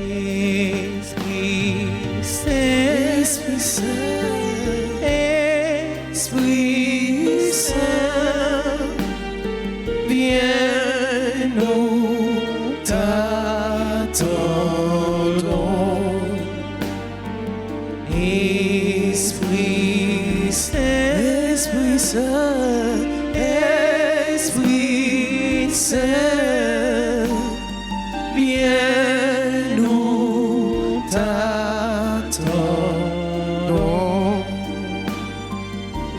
Esprit Saint, Esprit Saint, Esprit Saint, viens nous t'attendons. Esprit Saint, Esprit Saint, Esprit Saint, viens nous t'attendons.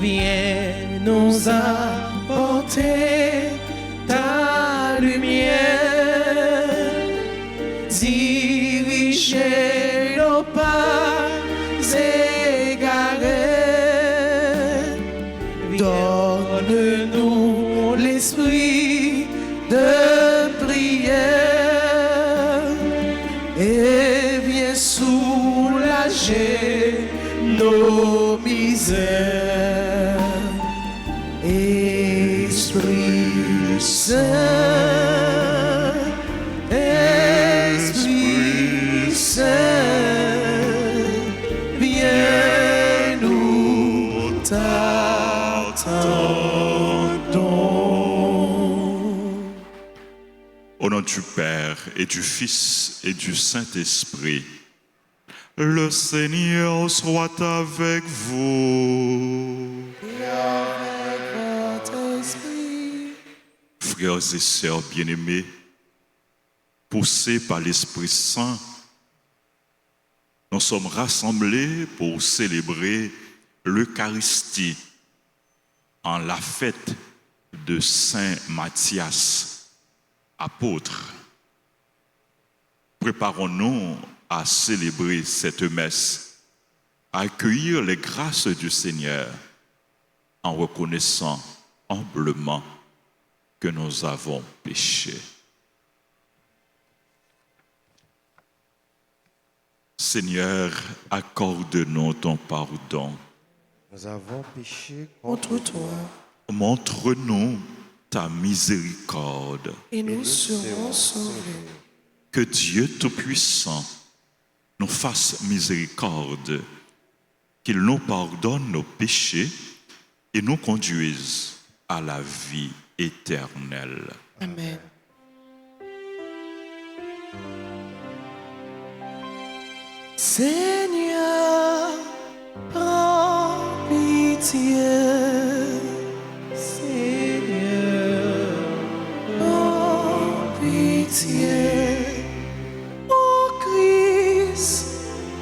Viens nous apporter ta lumière, diriger nos pas égarés. Donne-nous l'esprit de prière et viens soulager nos misères. Esprit Saint, Esprit Saint, viens nous t'attendons. Au nom du Père et du Fils et du Saint-Esprit, le Seigneur soit avec vous. Frères et sœurs bien-aimés, poussés par l'Esprit Saint, nous sommes rassemblés pour célébrer l'Eucharistie en la fête de Saint Matthias, apôtre. Préparons-nous à célébrer cette messe, à accueillir les grâces du Seigneur en reconnaissant humblement que nous avons péché. Seigneur, accorde-nous ton pardon. Nous avons péché contre toi Montre-nous ta miséricorde. et nous serons sauvés. Que Dieu Tout-Puissant nous fasse miséricorde, qu'il nous pardonne nos péchés et nous conduise à la vie éternelle. Amen. Seigneur, prends pitié. Seigneur, prends pitié. Oh Christ,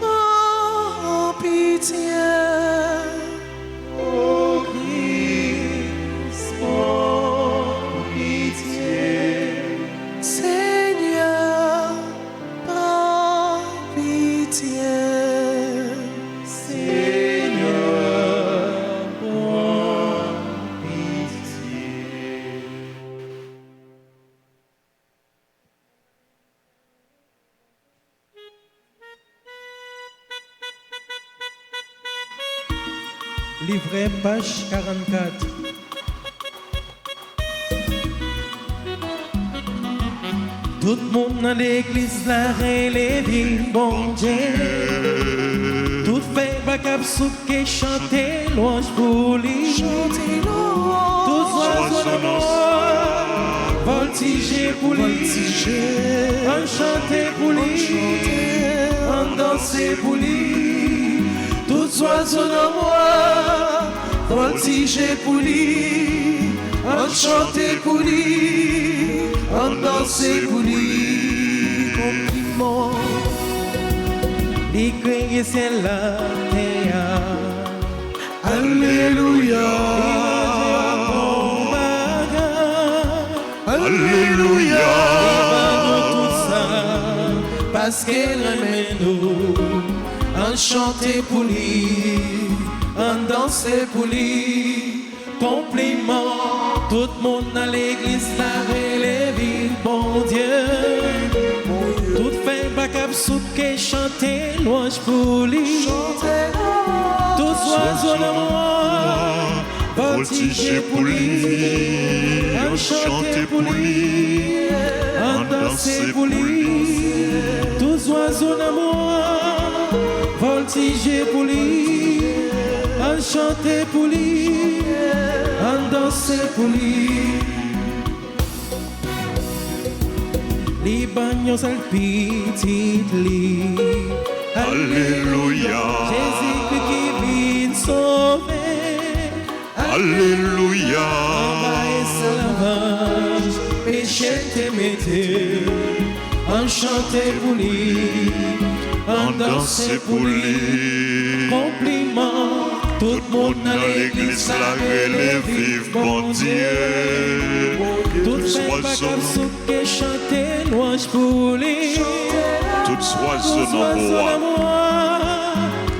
prends pitié. Oh Christ, prends pitié. Seigneur, prends pitié. Seigneur, prends pitié. Livret page 44. Tout le monde dans l'église la relève, bon Dieu. Tout fait backup souke chanter louange pour lui. Chanter louange. Tous oiseaux de mort voltiger pour lui. On chanter pour lui. On danser pour lui. Tous oiseaux de mort voltiger pour lui. On chanter pour lui. On danser pour lui. Compliment. Les crier c'est la terre. Alléluia. Alléluia. Tout ça parce qu'elle remet nous. On chanter pour lui. On danser pour lui. Compliment. Tout le monde dans l'église la relève, bon Dieu. Tout fait backup souke chanter louange pour lui. Tous oiseaux de moi voltiger pour lui. On chanter pour lui. On danser pour lui. Tous tous oiseaux d'amour, voltiger pour lui, en chanter pour lui, en danser pour lui. Les bagnos al petit lit. Alléluia. Jésus qui vient sauver. Alléluia. Péché te mettez, enchanté pour lui, en danser pour lui. Compliment, tout le monde dans l'église la relève, vive bon Dieu. Tout oiseau qui chante louange pour lui. Tout oiseau dans moi,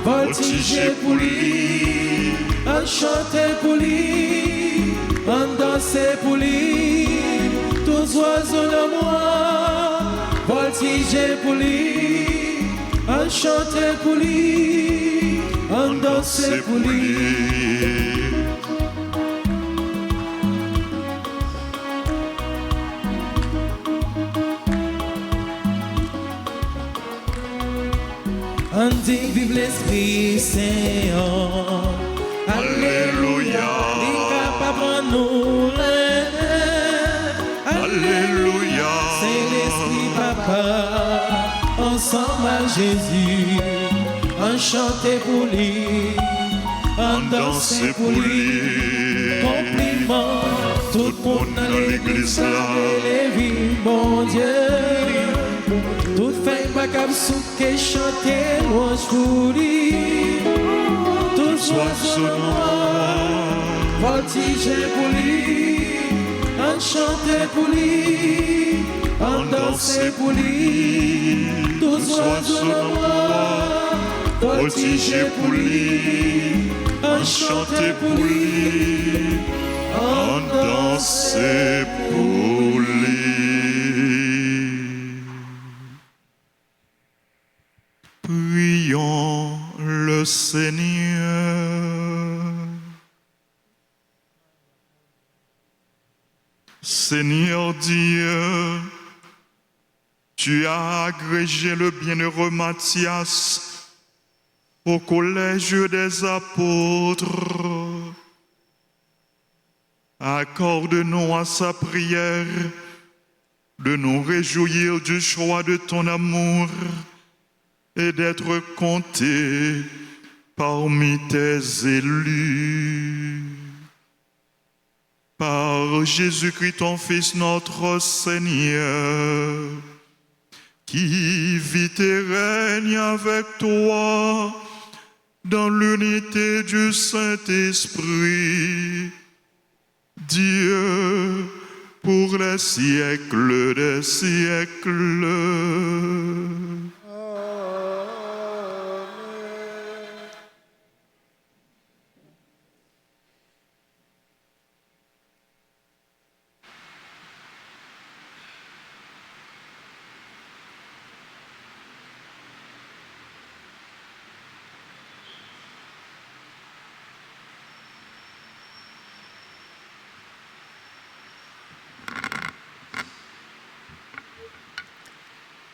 voltiger pour lui, enchanté pour lui, en danser pour lui. Tous oiseaux de moi, voltiger pour lui, en chanter pour lui, en danser pour lui. On dit vive l'Esprit Saint. Alléluia. Il est capable de nous rendre. Alléluia. C'est l'Esprit Papa, ensemble à Jésus, en chanter pour lui, en danser pour lui. Compliment, tout le monde dans l'église là, les vies, bon Dieu. Tout fait pas comme souke chanter louange pour lui. Tout oiseaux voltiger pour lui, en chanter pour lui, en danser pour lui. Tous oiseaux voltiger pour lui, en chanter pour lui, en danser pour lui. Prions le Seigneur. Seigneur Dieu, tu as agrégé le bienheureux Matthias au collège des apôtres. Accorde-nous à sa prière de nous réjouir du choix de ton amour et d'être comptés parmi tes élus. Par Jésus-Christ, ton Fils, notre Seigneur, qui vit et règne avec toi dans l'unité du Saint-Esprit, Dieu, pour les siècles des siècles.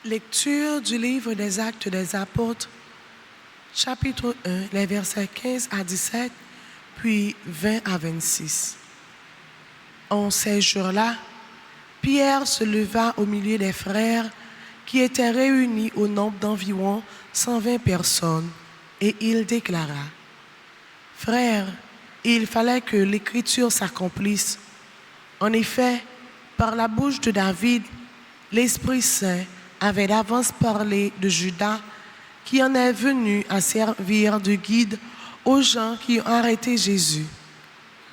Lecture du livre des Actes des Apôtres, chapitre 1, les versets 15 à 17, puis 20 à 26. En ces jours-là, Pierre se leva au milieu des frères qui étaient réunis au nombre d'environ 120 personnes, et il déclara: « Frères, il fallait que l'Écriture s'accomplisse. En effet, par la bouche de David, l'Esprit Saint avait d'avance parlé de Judas, qui en est venu à servir de guide aux gens qui ont arrêté Jésus.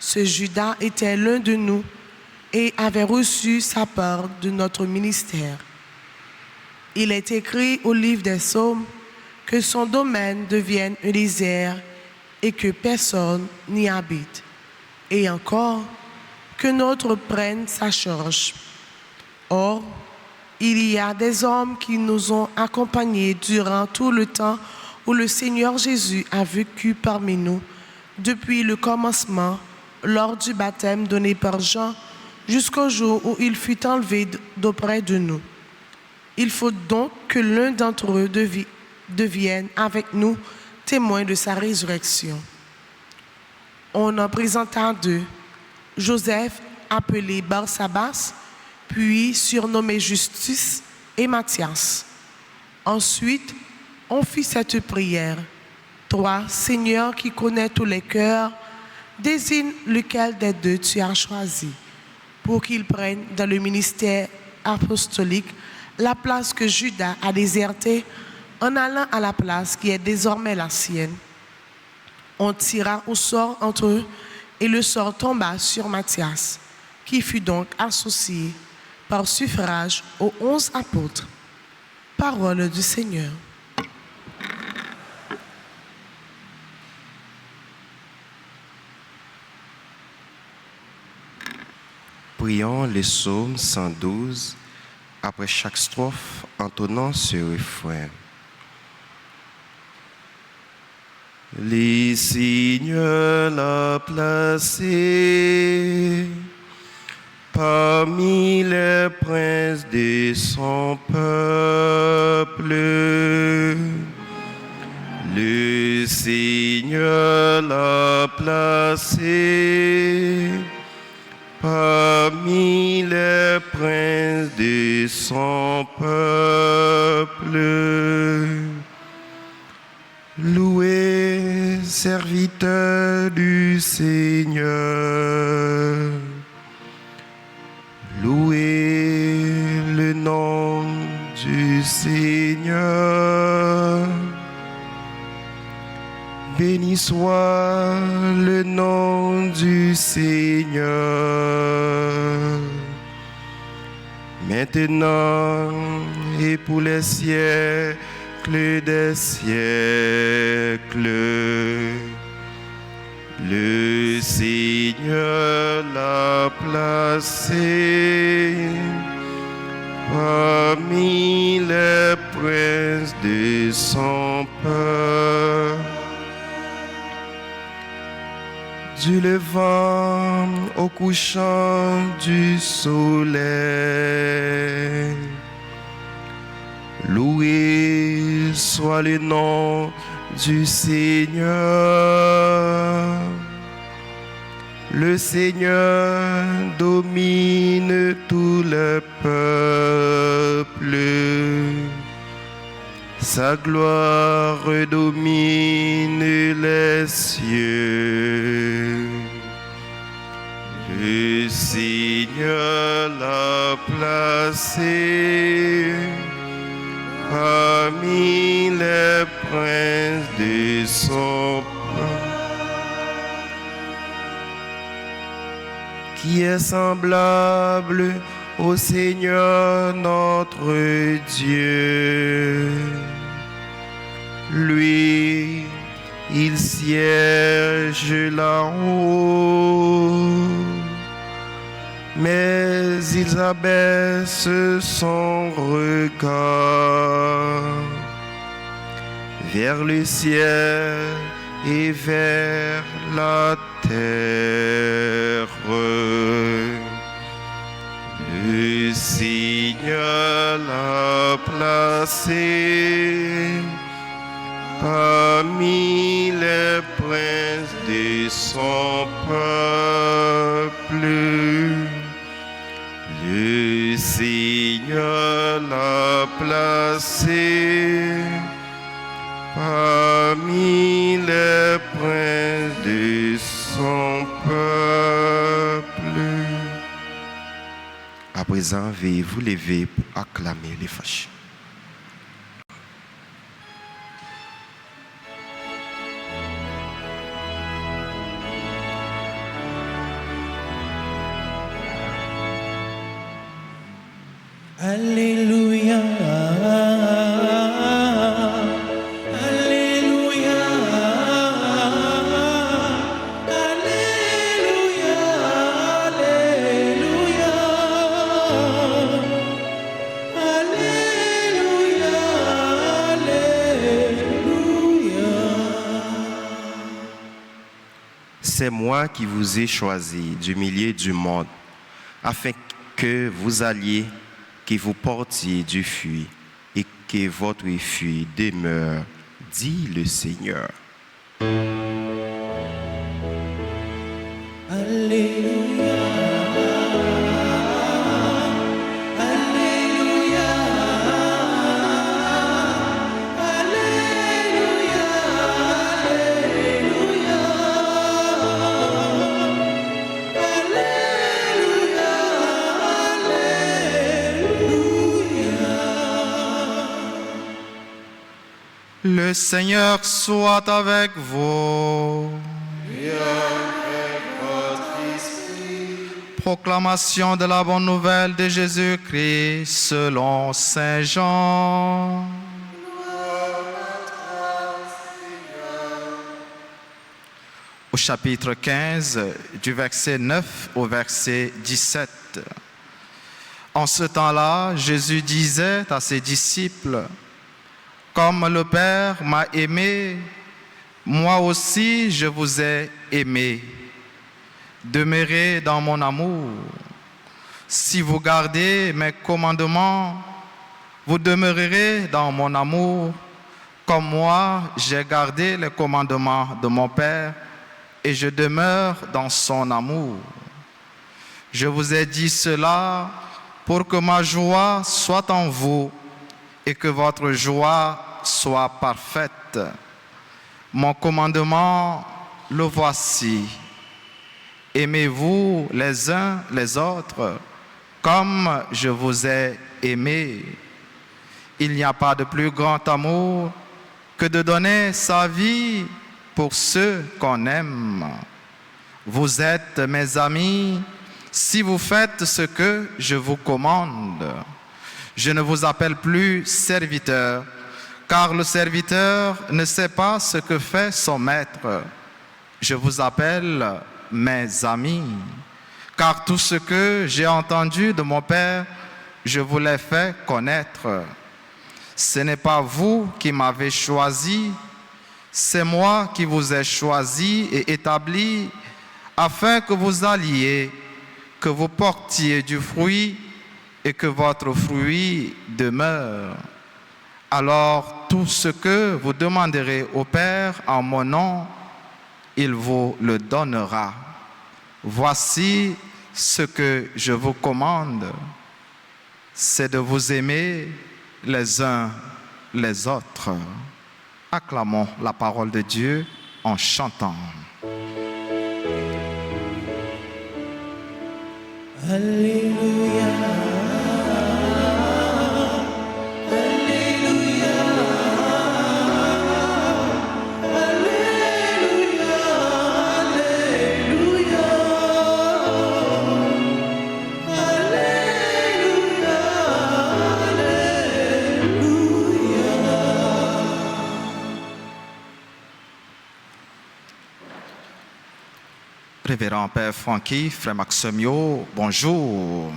Ce Judas était l'un de nous et avait reçu sa part de notre ministère. Il est écrit au livre des Psaumes que son domaine devienne un désert et que personne n'y habite, et encore que notre prenne sa charge. Or, il y a des hommes qui nous ont accompagnés durant tout le temps où le Seigneur Jésus a vécu parmi nous, depuis le commencement, lors du baptême donné par Jean, jusqu'au jour où il fut enlevé d'auprès de nous. Il faut donc que l'un d'entre eux devienne avec nous témoin de sa résurrection. On en présenta deux, Joseph, appelé Barsabas, puis surnommé Justus, et Matthias. Ensuite, on fit cette prière. Toi, Seigneur qui connais tous les cœurs, désigne lequel des deux tu as choisi pour qu'il prenne dans le ministère apostolique la place que Judas a désertée en allant à la place qui est désormais la sienne. On tira au sort entre eux et le sort tomba sur Matthias, qui fut donc associé par suffrage aux 11 apôtres. Parole du Seigneur. Prions les psaumes 112 après chaque strophe, entonnant ce refrain. Les Seigneur l'a placé parmi les princes de son peuple. Le Seigneur l'a placé parmi les princes de son peuple. Louez, serviteurs du Seigneur. Louez le nom du Seigneur. Béni soit le nom du Seigneur. Maintenant et pour les siècles des siècles. Le Seigneur l'a placé parmi les princes de son peuple. Du levant au couchant du soleil, loué soit le nom du Seigneur. Le Seigneur domine tout le peuple. Sa gloire domine les cieux. Le Seigneur l'a placé parmi les princes de son peuple. Qui est semblable au Seigneur notre Dieu. Lui, il siège là-haut, mais il abaisse son regard vers le ciel et vers la terre. Le Seigneur l'a placé parmi les princes de son peuple. Le Seigneur l'a placé parmi les princes de son peuple. À présent, veuillez vous lever pour acclamer les fâchés. Alléluia, Alléluia, Alléluia, Alléluia, Alléluia, Alléluia. C'est moi qui vous ai choisi du milieu du monde, afin que vous alliez que vous portiez du fruit et que votre fruit demeure, dit le Seigneur. Alléluia. Le Seigneur soit avec vous. Et avec votre esprit. Proclamation de la bonne nouvelle de Jésus-Christ selon Saint Jean. Au chapitre 15, du verset 9 au verset 17. En ce temps-là, Jésus disait à ses disciples: comme le Père m'a aimé, moi aussi je vous ai aimé. Demeurez dans mon amour. Si vous gardez mes commandements, vous demeurerez dans mon amour, comme moi j'ai gardé les commandements de mon Père et je demeure dans son amour. Je vous ai dit cela pour que ma joie soit en vous et que votre joie soit parfaite. Mon commandement, le voici. Aimez-vous les uns les autres comme je vous ai aimé. Il n'y a pas de plus grand amour que de donner sa vie pour ceux qu'on aime. Vous êtes mes amis si vous faites ce que je vous commande. Je ne vous appelle plus serviteur, car le serviteur ne sait pas ce que fait son maître. Je vous appelle mes amis, car tout ce que j'ai entendu de mon Père, je vous l'ai fait connaître. Ce n'est pas vous qui m'avez choisi, c'est moi qui vous ai choisi et établi, afin que vous alliez, que vous portiez du fruit, et que votre fruit demeure. Alors tout ce que vous demanderez au Père en mon nom, il vous le donnera. Voici ce que je vous commande, c'est de vous aimer les uns les autres. Acclamons la parole de Dieu en chantant. Alléluia. Révérend Père Francky, Frère Maximio, bonjour.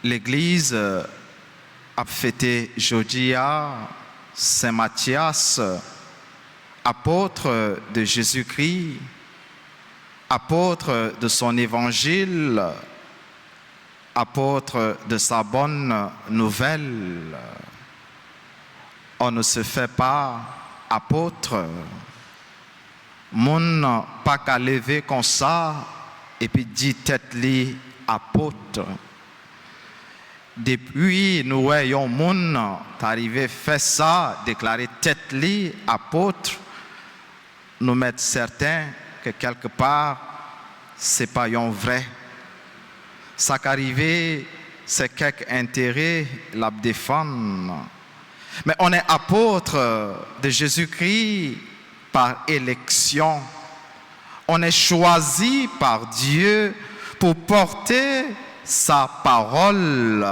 L'Église a fêté jeudi Saint Matthias, apôtre de Jésus-Christ, apôtre de son évangile, apôtre de sa bonne nouvelle. On ne se fait pas apôtre. Moun pas qu'à lever comme ça et puis dit tête li apôtre. Depuis nous voyons moun arrivé faire ça, déclarer tête li apôtre, nous mettons certains que quelque part c'est pas un vrai. Ça qu'arrivé c'est quelque intérêt la défendre. Mais on est apôtre de Jésus-Christ par élection. On est choisi par Dieu pour porter sa parole,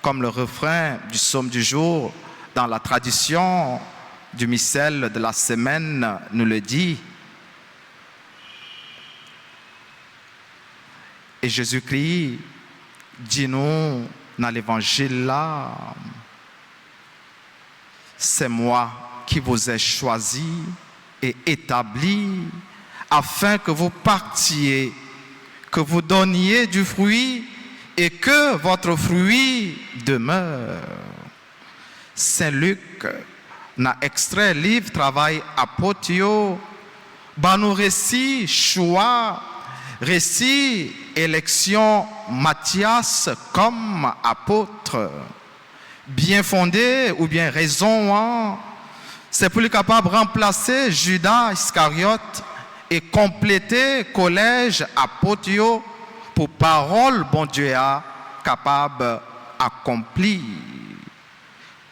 comme le refrain du psaume du jour dans la tradition du missel de la semaine nous le dit. Et Jésus-Christ dit nous dans l'évangile là, c'est moi qui vous ai choisi et établi afin que vous partiez, que vous donniez du fruit et que votre fruit demeure. Saint Luc n'a extrait livre travail apôtre, bah nous récit choix, récit élection Matthias comme apôtre, bien fondé ou bien raison, hein? C'est pour lui capable de remplacer Judas Iscariote et compléter collège apôtre pour parole bon Dieu a capable accompli.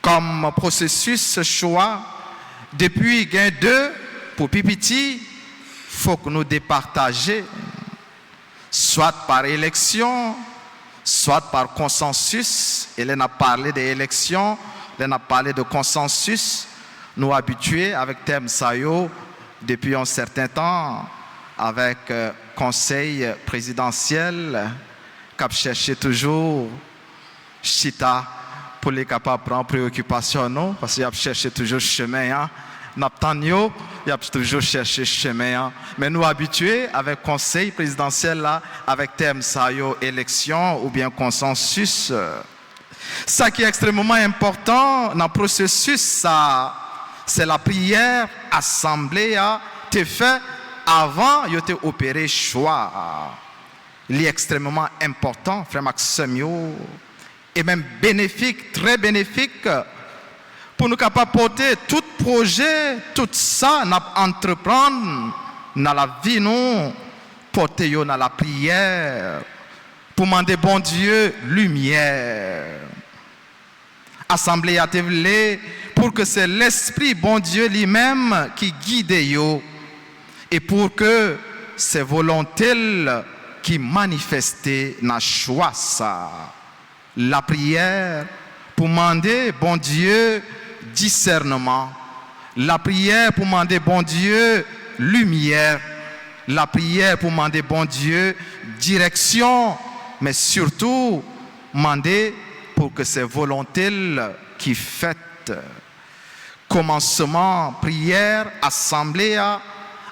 Comme processus choix, depuis gain 2 pour Pipiti, faut que nous départager, soit par élection, soit par consensus. Et là, on a parlé d'élection, là, on a parlé de consensus. Nous habitués avec thème Sayo depuis un certain temps, avec conseil présidentiel, qui cherché toujours chita pour les capables de prendre préoccupation, non? Parce qu'il a cherché toujours chemin. Hein? Naptanio, il a toujours cherché chemin. Hein? Mais nous habitués avec conseil présidentiel, là, avec thème Sayo, élection ou bien consensus. Ça qui est extrêmement important dans le processus, ça, c'est la prière assemblée à te fait avant de te opérer choix. Il est extrêmement important, frère Maxime, et même bénéfique, très bénéfique, pour nous capables porter tout projet, tout ça, nous entreprendre dans la vie, nous, porter dans la prière, pour demander bon Dieu, lumière. Assemblée à te pour que c'est l'Esprit bon Dieu lui-même qui guide yo et pour que c'est volonté qui manifeste dans choix ça. La prière pour demander bon Dieu discernement. La prière pour demander bon Dieu lumière. La prière pour demander bon Dieu direction, mais surtout demander pour que c'est volonté qui fait. Commencement, prière, assemblée,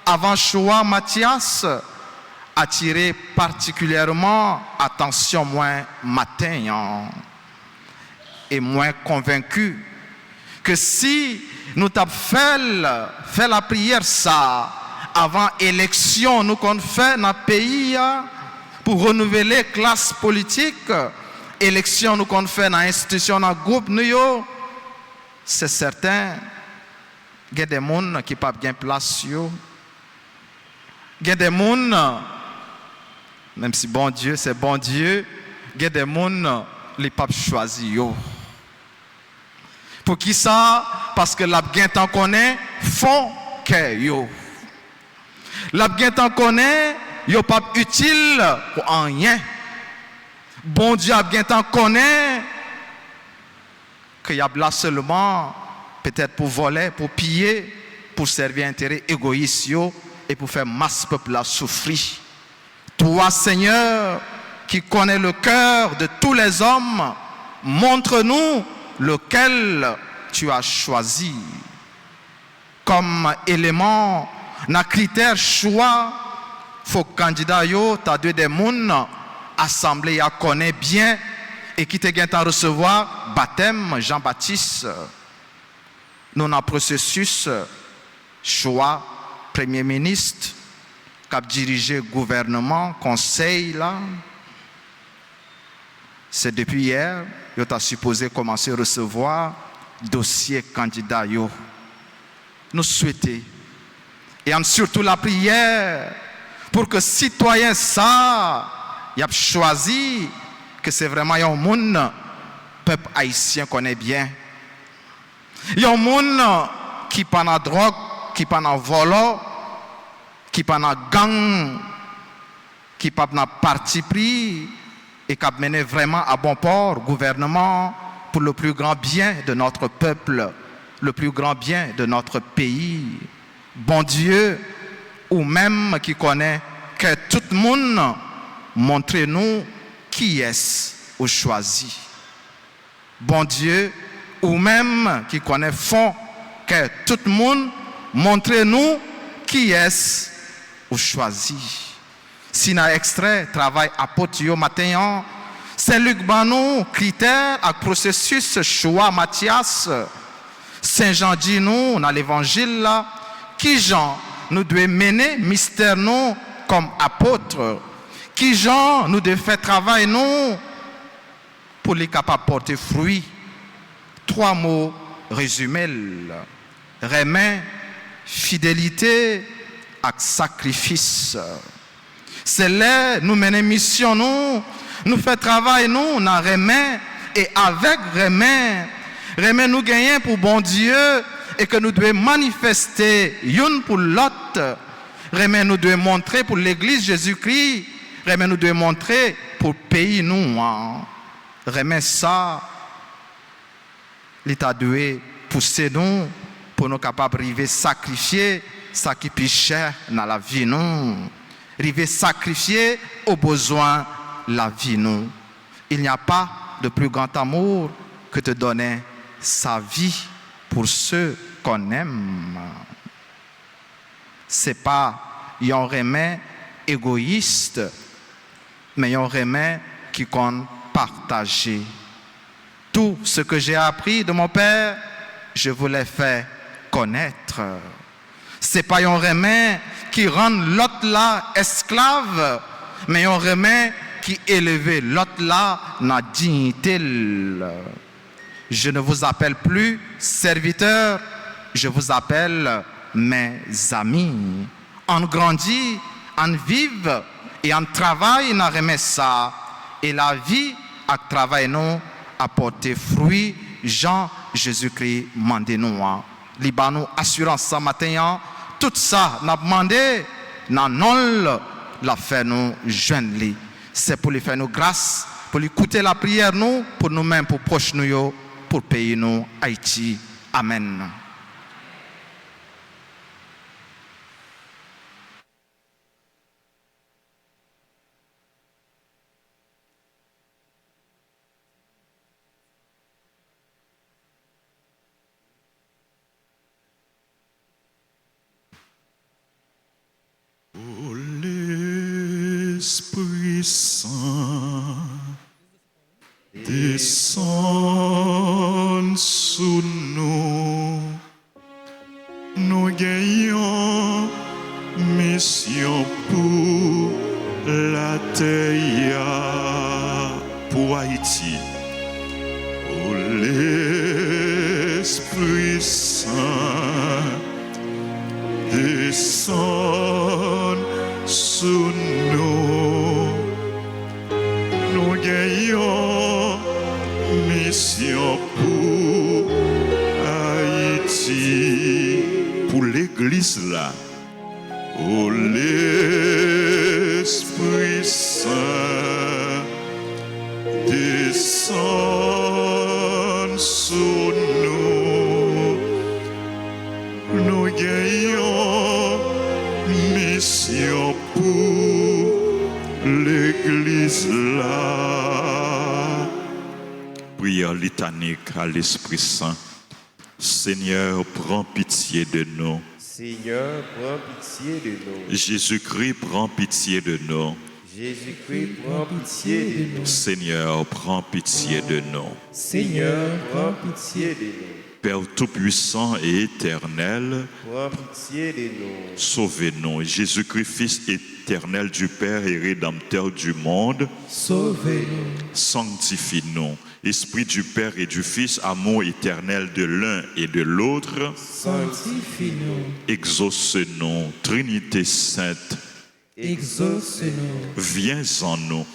avant choix, Matthias, attirer particulièrement attention moins matin et moins convaincu que si nous avons fait la prière ça avant élection, nous qu'on fait dans le pays pour renouveler classe politique, élection nous qu'on fait dans l'institution, dans le groupe, nous, c'est certain, il y a des gens qui n'ont pas de place. Il y a des gens, même si bon Dieu, c'est bon Dieu, il y a des gens qui n'ont pas choisi. Pour qui ça? Parce que la gens connaît, font que la gens connaît, ils pas utile pour rien. Bon Dieu, la gens connaît, qu'il y a là seulement peut-être pour voler, pour piller, pour servir intérêt égoïste et pour faire masse peuple à souffrir. Toi, Seigneur, qui connais le cœur de tous les hommes, montre-nous lequel tu as choisi comme élément, dans critère choix. Faut que candidat yo, t'as deux des moun assemblée à connaît bien et qui te gagne à recevoir baptême Jean-Baptiste. Nous avons un processus choix premier ministre qui a dirigé gouvernement, conseil là. C'est depuis hier, il a supposé commencer à recevoir dossier candidat yo. Nous souhaitons et surtout la prière pour que citoyen ça y a choisi que c'est vraiment un monde peuple haïtien connaît bien. Il y a un monde qui pas dans drogue, qui pas dans vol, qui pas dans gang, qui pas dans parti pris et qui a mené vraiment à bon port gouvernement pour le plus grand bien de notre peuple, le plus grand bien de notre pays. Bon Dieu, ou même qui connaît que tout le monde montrez-nous qui est-ce au choisi. Bon Dieu, ou même qui connaît fond que tout le monde montrez-nous qui est-ce au choisi. Si na extrait travail apôtre matin, Saint-Luc Banon, critères et processus choix Mathias. Saint-Jean dit nous dans l'évangile là, qui Jean nous doit mener mystère nous comme apôtre, qui Jean nous doit faire travail nous pour les capables de porter fruit. 3 mots résumés. Remet, fidélité et sacrifice. C'est là nous mener mission nous fait travail nous dans remet et avec remet nous gagnons pour bon Dieu et que nous devons manifester une pour l'autre. Remet nous devons montrer pour l'église Jésus-Christ, remet nous devons montrer pour le pays nous. Remet ça l'État doit pousser nous pour nous capables de sacrifier ça qui est plus cher dans la vie nous. River sacrifier aux besoins la vie nous. Il n'y a pas de plus grand amour que de donner sa vie pour ceux qu'on aime. C'est pas un remède égoïste, mais un remède qui compte partager. Tout ce que j'ai appris de mon père, je vous l'ai fait connaître. C'est pas un remède qui rend l'autre là esclave, mais un remède qui élève l'autre là dans la dignité. Je ne vous appelle plus serviteurs, je vous appelle mes amis. On grandit, on vive et on travaille dans remède ça. Et la vie à travail nous apporter fruit. Jean Jésus-Christ mande nous. Libanou assurance ça matin. Tout ça n'a demandé dans non la faire nous joindre. C'est pour lui faire nous grâce, pour lui écouter la prière nous, pour nous-mêmes, pour proche nous, pour payer nous Haïti. Amen. Esprit Saint, descend sous nous. Nous gagnons mission pour la terre, pour Haïti. Oh, l'Esprit Saint, descend sous nous. Nous gagnons mission pour Haïti, pour l'église là. Oh, l'Esprit Saint descend sous nous. Nous gagnons mission pour l'église là. Prière litanique à l'Esprit Saint. Seigneur, prends pitié de nous. Seigneur, prends pitié de nous. Jésus-Christ, prends pitié de nous. Jésus-Christ, prends pitié de nous. Seigneur, prends pitié de nous. Seigneur, prends pitié de nous. Père tout-puissant et éternel, prends pitié de nous. Sauvez-nous. Jésus-Christ, Fils éternel du Père et Rédempteur du monde, Sauvez-nous. Sanctifie-nous. Esprit du Père et du Fils, amour éternel de l'un et de l'autre, Sanctifie-nous. exauce-nous. Trinité sainte, Exauce-nous. viens en nous.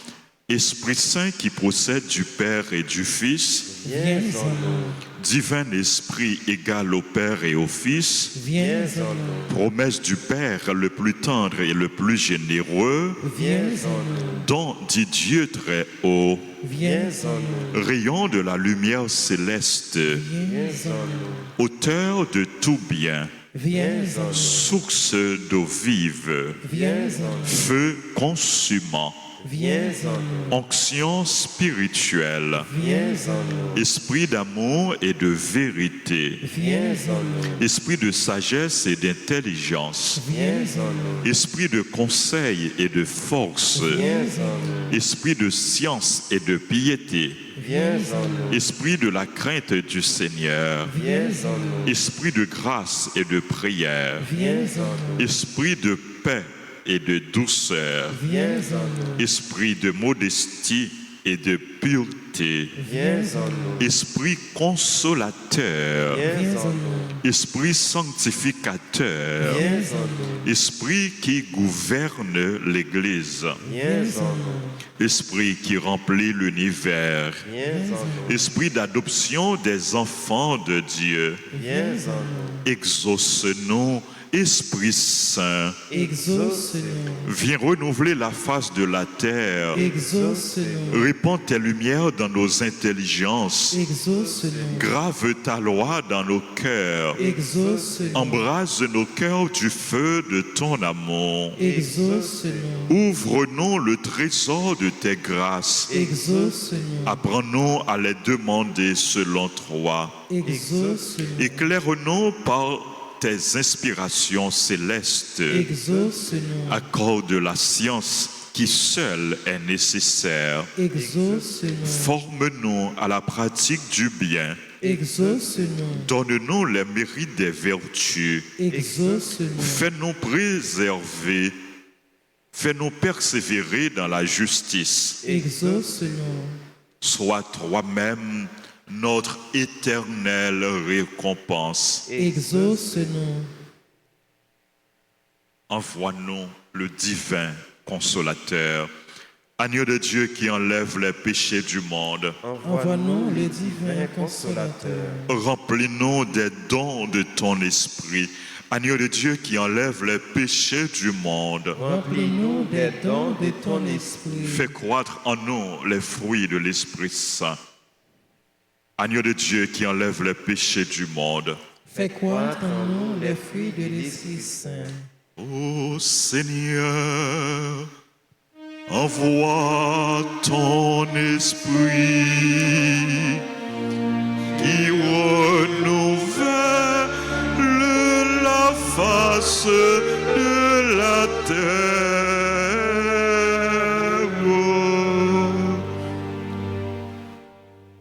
Esprit Saint qui procède du Père et du Fils, Viens en nous. divin Esprit égal au Père et au Fils, Viens en nous. promesse du Père le plus tendre et le plus généreux, Viens en nous. don dit Dieu très haut, Viens en nous. rayon de la lumière céleste, Viens en nous. auteur de tout bien, Viens en nous. source d'eau vive, Viens en nous. feu consumant, Viens en nous. Onction spirituelle. Viens en nous. Esprit d'amour et de vérité. Viens en nous. Esprit de sagesse et d'intelligence. Viens en nous. Esprit de conseil et de force. Viens en nous. Esprit de science et de piété. Viens en nous. Esprit de la crainte du Seigneur. Viens en nous. Esprit de grâce et de prière. Viens en nous. Esprit de paix et de douceur. Viens en nous. Esprit de modestie et de pureté. Viens en nous. Esprit consolateur. Viens en nous. Esprit sanctificateur. Viens en nous. Esprit qui gouverne l'Église. Viens en nous. Esprit qui remplit l'univers. Viens en nous. Esprit d'adoption des enfants de Dieu. Viens en nous. Exauce-nous, Esprit Saint. Exauce-nous, Viens renouveler la face de la terre. exauce-nous, Répands tes lumières dans nos intelligences. exauce-nous, Grave ta loi dans nos cœurs. exauce-nous, Embrase nos cœurs du feu de ton amour. exauce-nous, Ouvre-nous le trésor de tes grâces. exauce-nous, Apprends-nous à les demander selon toi. exauce-nous, Éclaire-nous par tes inspirations célestes. exauce-nous, Accorde la science qui seule est nécessaire. exauce-nous, Forme-nous à la pratique du bien. exauce-nous, Donne-nous les mérites des vertus. exauce-nous, Fais-nous préserver. Fais-nous persévérer dans la justice. exauce-nous, Sois toi-même notre éternelle récompense. exauce-nous, Envoie-nous le divin consolateur, agneau de Dieu qui enlève les péchés du monde. envoie-nous le divin consolateur, Remplis-nous des dons de ton esprit, agneau de Dieu qui enlève les péchés du monde. remplis-nous des dons de ton esprit, Fais croître en nous les fruits de l'Esprit Saint. Agneau de Dieu qui enlève les péchés du monde. fais croître en nous les fruits de l'Esprit Saint. Ô Seigneur, envoie ton esprit qui renouvelle la face de la terre.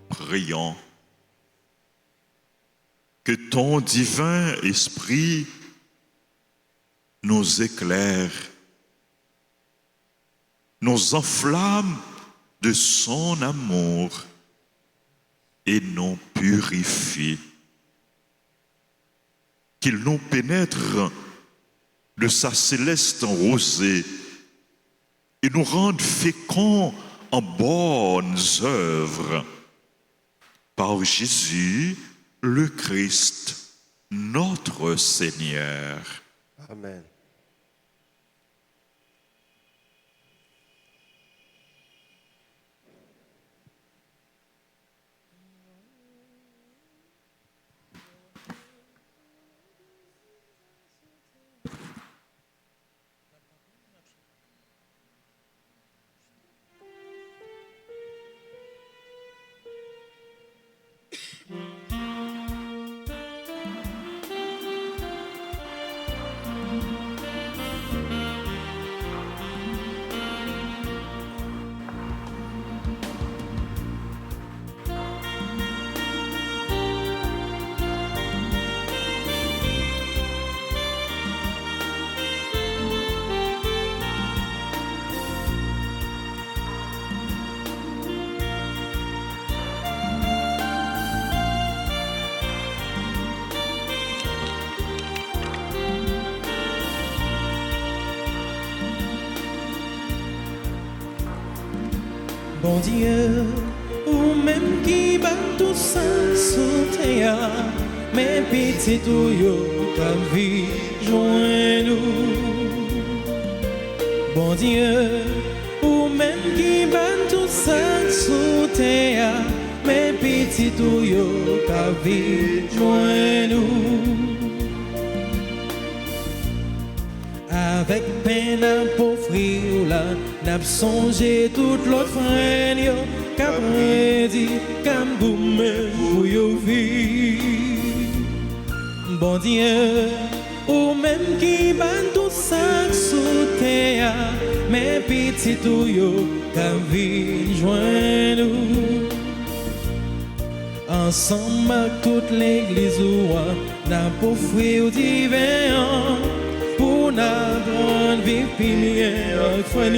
Prions que ton divin esprit nous éclaire, nous enflamme de son amour et nous purifie. Qu'il nous pénètre de sa céleste rosée et nous rende féconds en bonnes œuvres. Par Jésus, le Christ, notre Seigneur. Amen. Bon Dieu, ou même qui bat tout ça sous terre, mais petit tout yo, ta vie, joins-nous. Bon Dieu, ou même qui bat tout ça sous terre, mais petit tout yo, ta vie, joins-nous. avec peine à offrir là, n'a songé toute l'autre frère, qu'a prédit, qu'a boumé pour yo vivre. Bon Dieu, ou même qui ban tout ça sous terre, mes petits tuyaux, qu'a vie joindre nous. Ensemble avec toute l'église, n'a pas offert au divin. Pour n'apprendre vivre bien frère.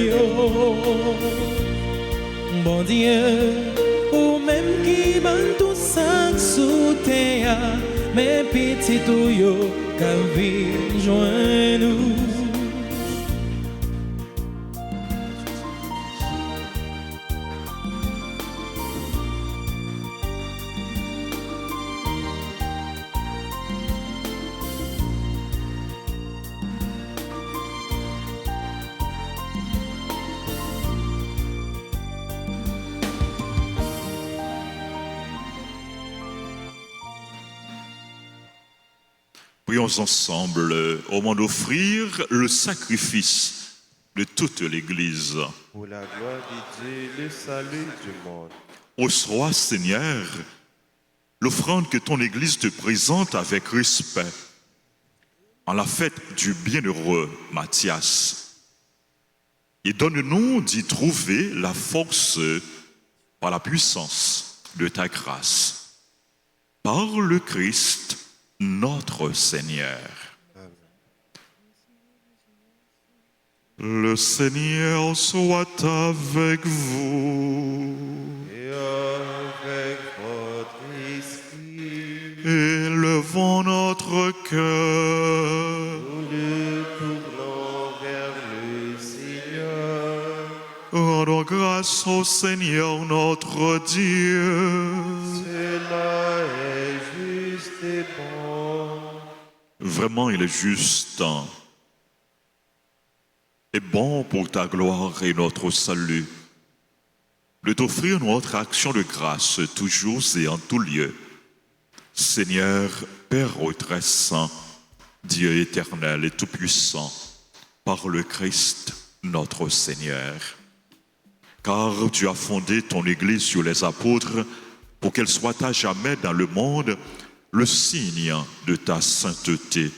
Bon Dieu, ou même qui ban tout ça sous terre, mes petits tuyaux, qu'a vie joint nous. Prions ensemble au moment d'offrir le sacrifice de toute l'Église. Pour la gloire de Dieu, le salut du monde. Reçois, Seigneur, l'offrande que ton Église te présente avec respect en la fête du bienheureux Matthias. Et donne-nous d'y trouver la force par la puissance de ta grâce. Par le Christ, notre Seigneur. Le Seigneur soit avec vous. Et avec votre esprit, Élevons notre cœur. nous le tournons vers le Seigneur. Rendons grâce au Seigneur notre Dieu. Cela est juste et bon. Vraiment, il est juste et bon pour ta gloire et notre salut de t'offrir notre action de grâce toujours et en tout lieu. Seigneur, Père très saint, Dieu éternel et tout-puissant, par le Christ notre Seigneur. Car tu as fondé ton Église sur les apôtres pour qu'elle soit à jamais dans le monde le signe de ta sainteté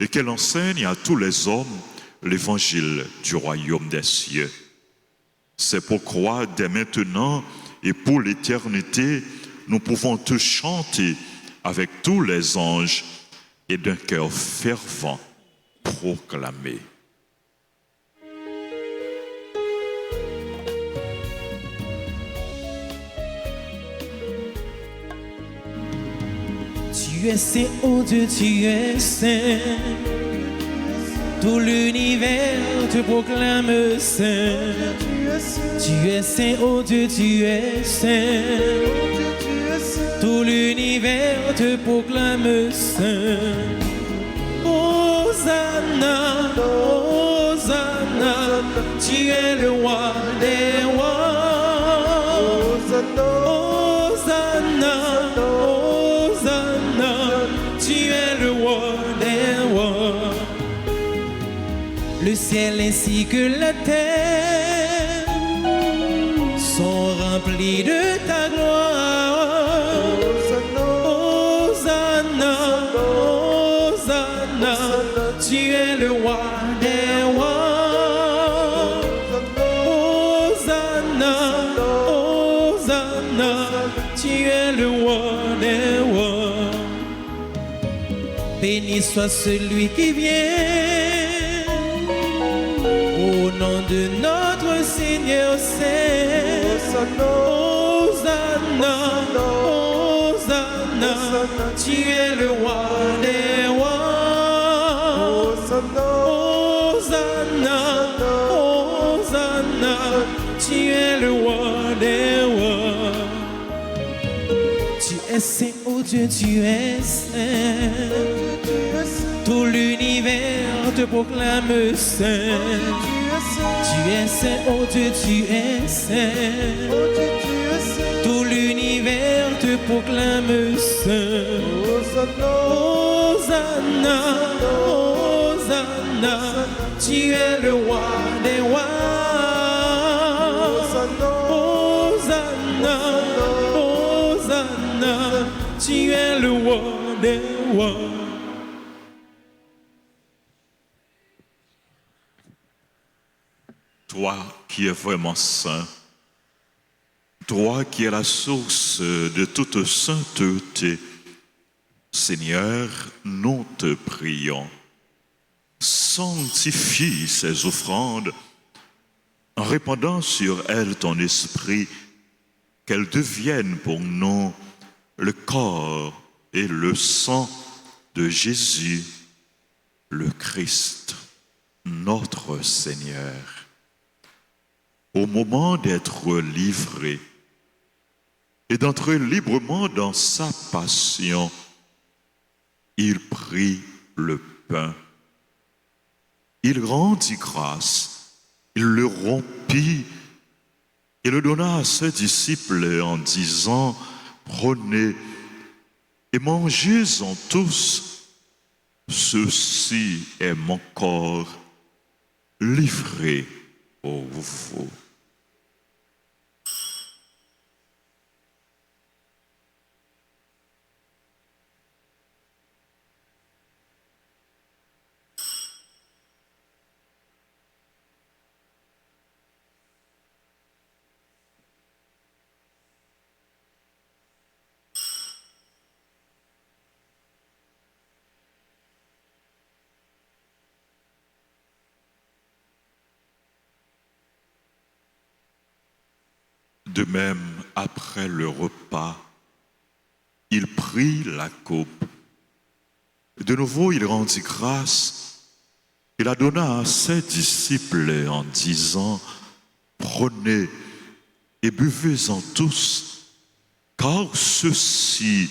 et qu'elle enseigne à tous les hommes l'évangile du royaume des cieux. C'est pourquoi dès maintenant et pour l'éternité, nous pouvons te chanter avec tous les anges et d'un cœur fervent proclamer. Tu es saint, oh Dieu, tu es saint. Tout l'univers te proclame saint. Tu es saint, oh Dieu, tu es saint. Tout l'univers te proclame saint. Hosanna, Hosanna, tu es le roi des rois. Hosanna, Hosanna, tu es le roi des rois. Le ciel ainsi que la terre sont remplis de ta gloire. Hosanna, Hosanna, tu es le roi des rois. Hosanna, Hosanna, tu es le roi des rois. Béni soit celui qui vient au nom de notre Seigneur Saint. Hosanna, Hosanna, tu es le roi des rois. Hosanna, Hosanna, tu es le roi des rois. Tu es saint, oh Dieu, tu es saint. Tout l'univers te proclame saint. Tu es saint, oh Dieu, tu es saint. Tout l'univers te proclame saint. Hosanna, Hosanna, Hosanna, tu es le roi des rois. Hosanna, Hosanna, tu es le roi des rois. Toi qui es vraiment saint, toi qui es la source de toute sainteté, Seigneur, nous te prions. Sanctifie ces offrandes en répandant sur elles ton esprit, qu'elles deviennent pour nous le corps et le sang de Jésus, le Christ, notre Seigneur. Au moment d'être livré et d'entrer librement dans sa passion, il prit le pain, il rendit grâce, il le rompit et le donna à ses disciples en disant, prenez et mangez-en tous, ceci est mon corps livré pour vous. De même, après le repas, il prit la coupe. De nouveau, il rendit grâce. Il la donna à ses disciples en disant, prenez et buvez-en tous, car ceci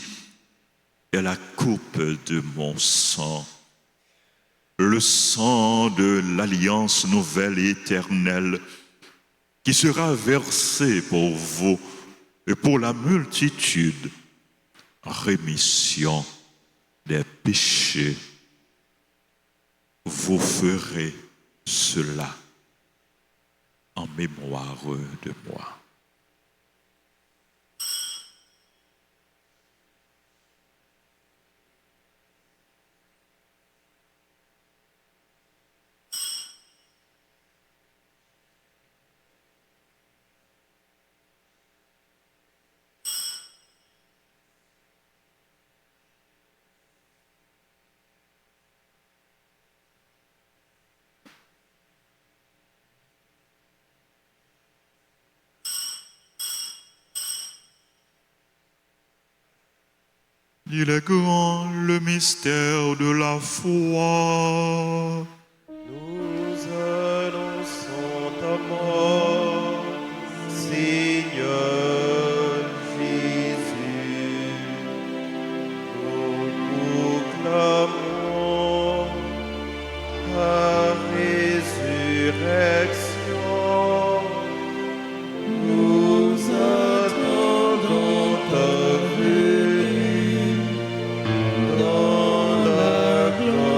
est la coupe de mon sang, le sang de l'alliance nouvelle et éternelle, qui sera versé pour vous et pour la multitude, rémission des péchés. Vous ferez cela en mémoire de moi. Il est grand le mystère de la foi. Nous annonçons ta mort, Seigneur Jésus. Nous proclamons ta résurrection. Nous attendons ta venue dans la gloire.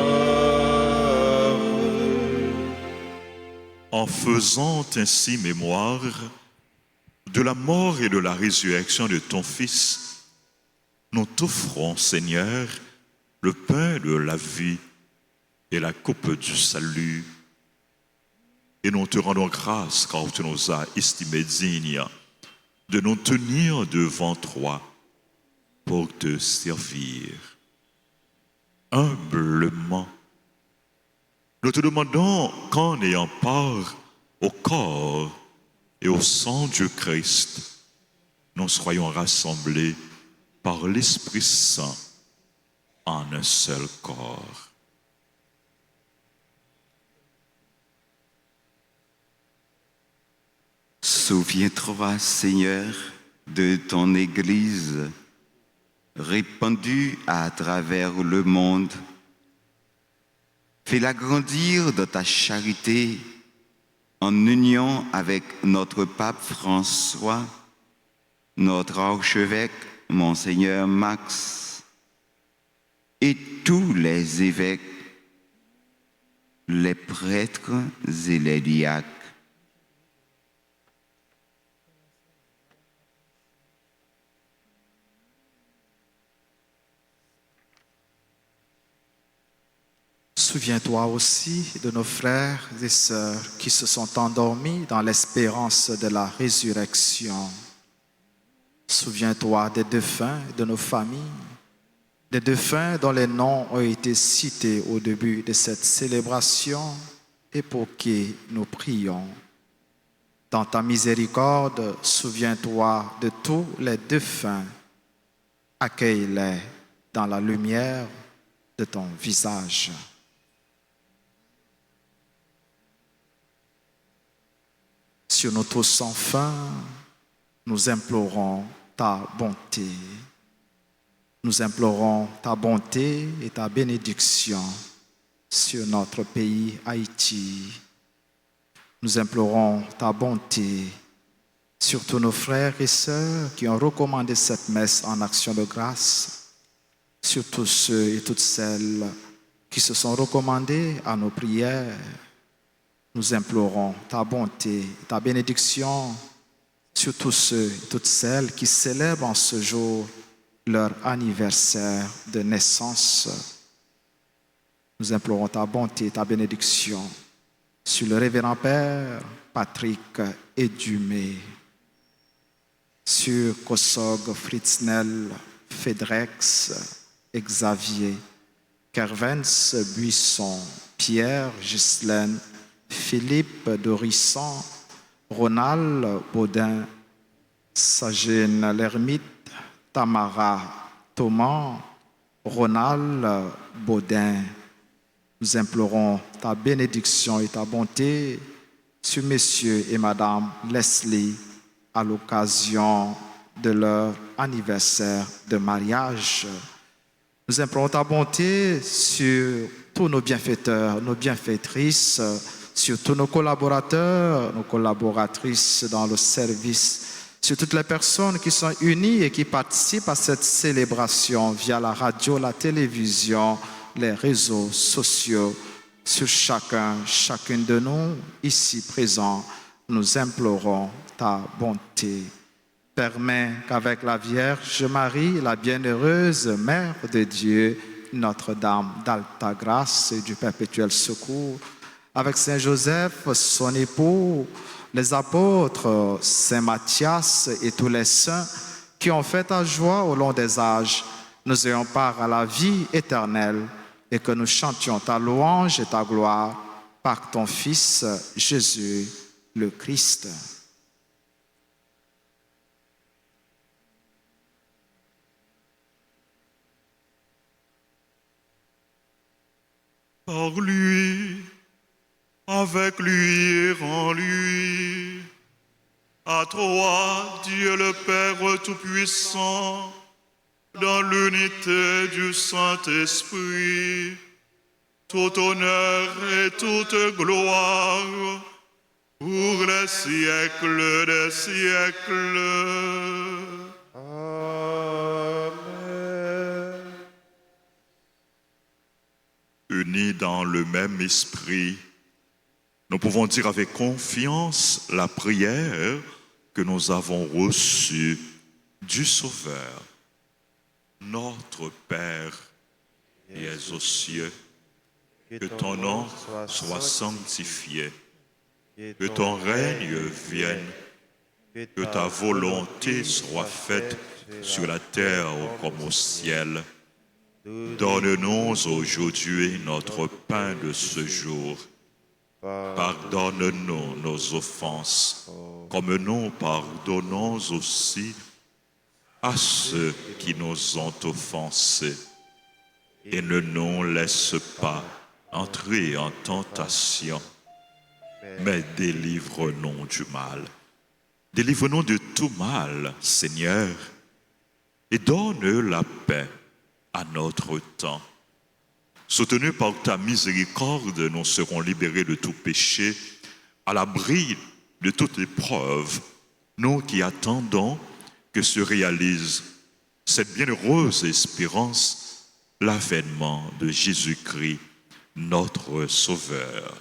En faisant ainsi mémoire de la mort et de la résurrection de ton Fils, nous t'offrons, Seigneur, le pain de la vie et la coupe du salut. Et nous te rendons grâce car tu nous as estimés dignes de nous tenir devant toi pour te servir. Humblement, nous te demandons qu'en ayant part au corps et au sang du Christ, nous soyons rassemblés par l'Esprit Saint en un seul corps. Souviens-toi, Seigneur, de ton Église répandue à travers le monde. Fais-la grandir de ta charité en union avec notre pape François, notre archevêque Monseigneur Max et tous les évêques, les prêtres et les diacres. Souviens-toi aussi de nos frères et sœurs qui se sont endormis dans l'espérance de la résurrection. Souviens-toi des défunts de nos familles, des défunts dont les noms ont été cités au début de cette célébration et pour qui nous prions. Dans ta miséricorde, souviens-toi de tous les défunts. Accueille-les dans la lumière de ton visage. Sur nous tous sans fin, nous implorons ta bonté. Nous implorons ta bonté et ta bénédiction sur notre pays Haïti. Nous implorons ta bonté sur tous nos frères et sœurs qui ont recommandé cette messe en action de grâce, sur tous ceux et toutes celles qui se sont recommandés à nos prières. Nous implorons ta bonté, ta bénédiction sur tous ceux et toutes celles qui célèbrent en ce jour leur anniversaire de naissance. Nous implorons ta bonté, ta bénédiction sur le révérend Père Patrick Edumé, sur Kosog Fritznel, Fédrex, Xavier, Kervens Buisson, Pierre Ghislaine, Philippe Dorisson, Ronald Baudin, Sagine Lermite, Tamara Thomas, Ronald Baudin. Nous implorons ta bénédiction et ta bonté sur messieurs et madame Leslie à l'occasion de leur anniversaire de mariage. Nous implorons ta bonté sur tous nos bienfaiteurs, nos bienfaitrices, sur tous nos collaborateurs, nos collaboratrices dans le service, sur toutes les personnes qui sont unies et qui participent à cette célébration via la radio, la télévision, les réseaux sociaux. Sur chacune de nous ici présents, nous implorons ta bonté. Permets qu'avec la Vierge Marie, la bienheureuse Mère de Dieu, Notre-Dame d'Alta Grâce et du Perpétuel Secours, avec Saint Joseph, son époux, les apôtres, Saint Matthias et tous les saints qui ont fait ta joie au long des âges, nous ayons part à la vie éternelle et que nous chantions ta louange et ta gloire par ton Fils Jésus le Christ. Par lui, avec lui et en lui, à toi, Dieu le Père Tout-Puissant, dans l'unité du Saint-Esprit, tout honneur et toute gloire pour les siècles des siècles. Unis dans le même esprit, nous pouvons dire avec confiance la prière que nous avons reçue du Sauveur. Notre Père, qui es aux cieux, que ton nom soit sanctifié, que ton règne vienne, que ta volonté soit faite sur la terre comme au ciel. Donne-nous aujourd'hui notre pain de ce jour. Pardonne-nous nos offenses, comme nous pardonnons aussi à ceux qui nous ont offensés. Et ne nous laisse pas entrer en tentation, mais délivre-nous du mal. Délivre-nous de tout mal, Seigneur, et donne la paix à notre temps. Soutenus par ta miséricorde, nous serons libérés de tout péché, à l'abri de toute épreuve, nous qui attendons que se réalise cette bienheureuse espérance, l'avènement de Jésus-Christ, notre Sauveur.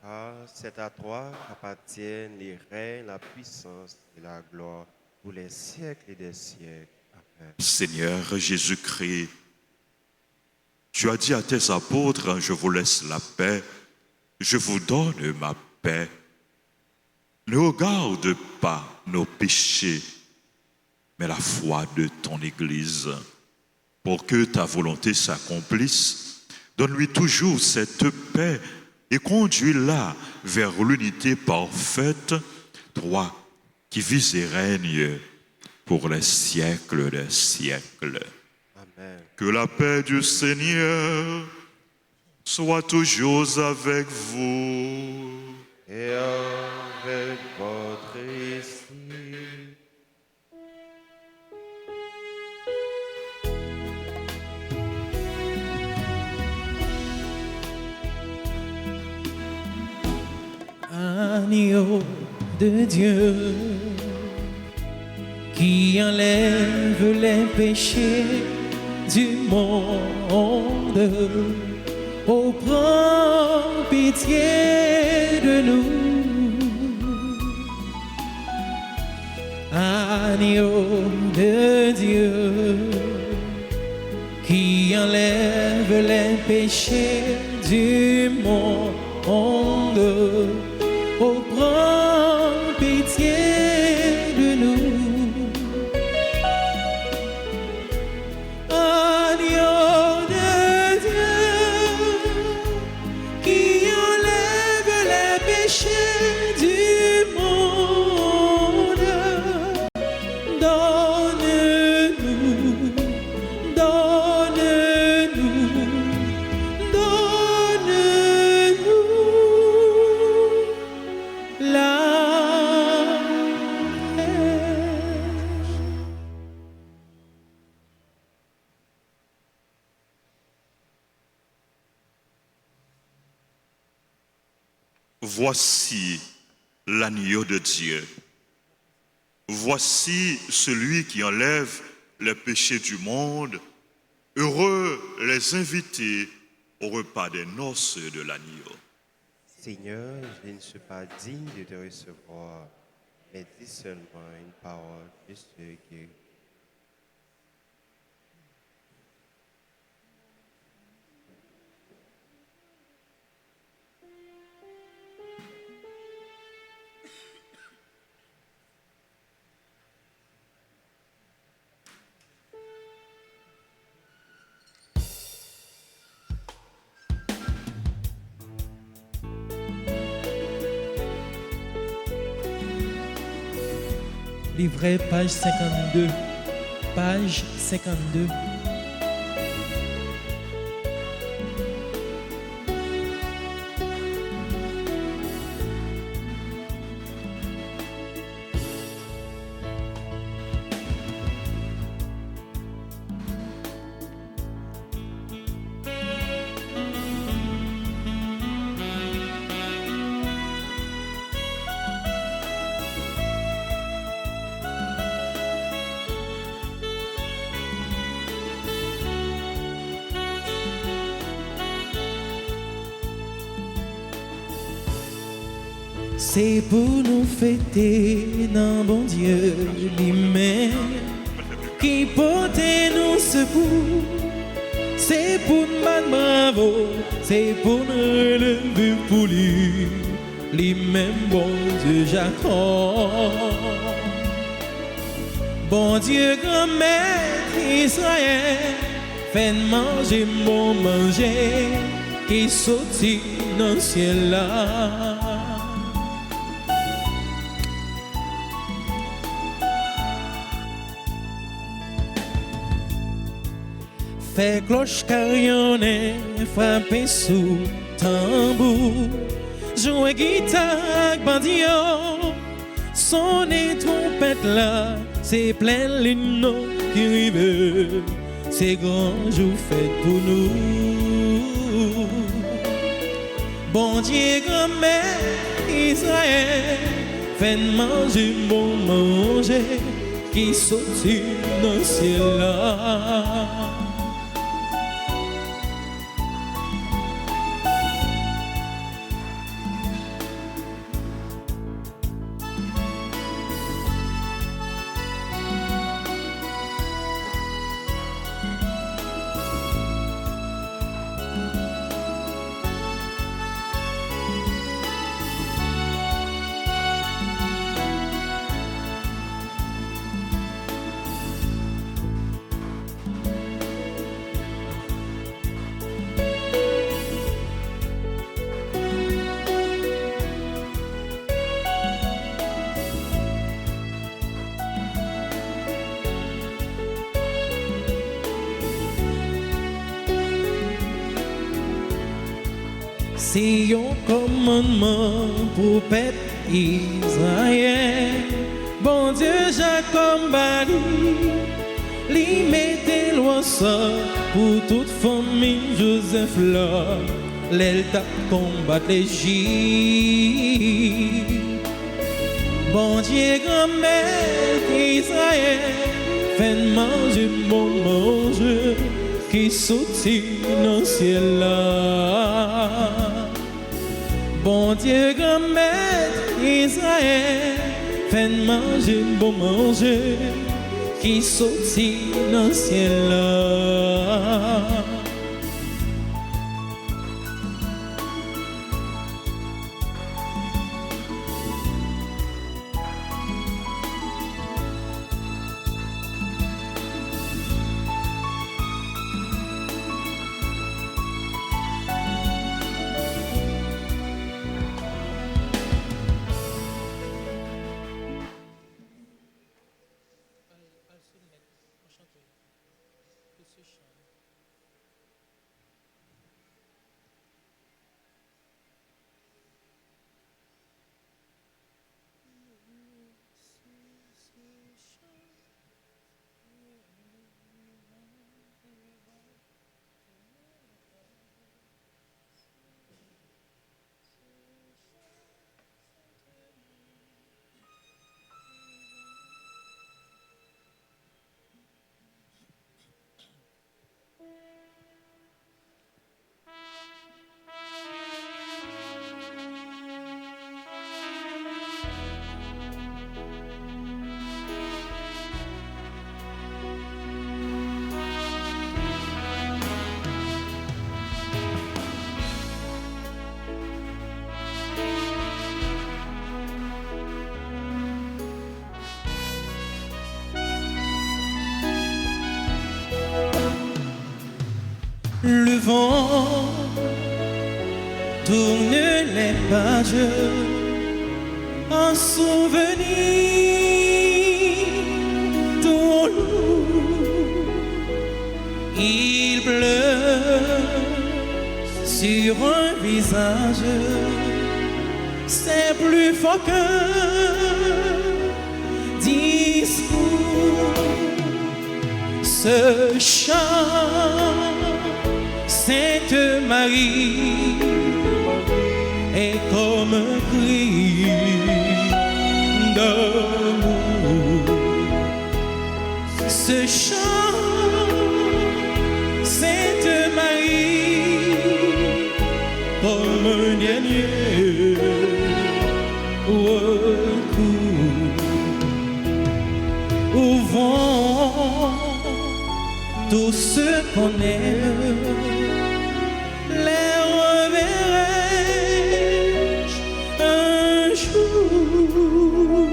Car c'est à toi qu'appartiennent les règnes, la puissance et la gloire pour les siècles et des siècles. Amen. Seigneur Jésus-Christ, tu as dit à tes apôtres, je vous laisse la paix, je vous donne ma paix. Ne regarde pas nos péchés, mais la foi de ton Église. Pour que ta volonté s'accomplisse, donne-lui toujours cette paix et conduis-la vers l'unité parfaite, toi qui vis et règnes pour les siècles des siècles. Amen. Que la paix du Seigneur soit toujours avec vous. Et avec votre esprit. Agneau de Dieu qui enlève les péchés du monde. Oh, prends pitié de nous. Agneau de Dieu qui enlève les péchés du monde. Oh, prends pitié de nous. Agneau de Dieu qui enlève les péchés du monde. Donne-nous, donne-nous, donne-nous la paix. Voici l'agneau de Dieu. Voici celui qui enlève les péchés du monde. Heureux les invités au repas des noces de l'agneau. Seigneur, je ne suis pas digne de te recevoir, mais dis seulement une parole de ce qui Livret, page 52. Page 52. C'est pour nous fêter dans bon Dieu lui-même qui porte nous secours. C'est pour nous battre bravo, c'est pour nous relever pour lui, lui-même bon Dieu Jacob. Bon Dieu grand maître Israël, fait manger mon manger qui sortit dans le ciel là. Fait cloche carillonner, frapper sous tambour, jouer guitare, bandion, sonner trompette là, c'est plein l'hymne qui rive, c'est grand jour fait pour nous. Bon Dieu, grand-mère Israël, fait manger mon manger qui sortit dans le ciel là. C'est un commandement pour peuple Israël. Bon Dieu, Jacob Bali, li mette loi ça pour toute famille Joseph là. L'elle t'a combattre l'Égypte. Bon Dieu, grand-mère Israël, fait manger bon manger qui sortit dans le ciel là. Bon Dieu, grand-mère Israël, fait manger bon manger qui sortit dans le ciel là. Le vent tourne les pages en souvenir ton loup. Il pleut sur un visage, c'est plus fort qu'un discours. Ce chant Sainte Marie est comme un cri d'amour. Ce chant, Sainte Marie, comme un dernier recours. Au vent, tout ce qu'on aime, les reverrai-je un jour?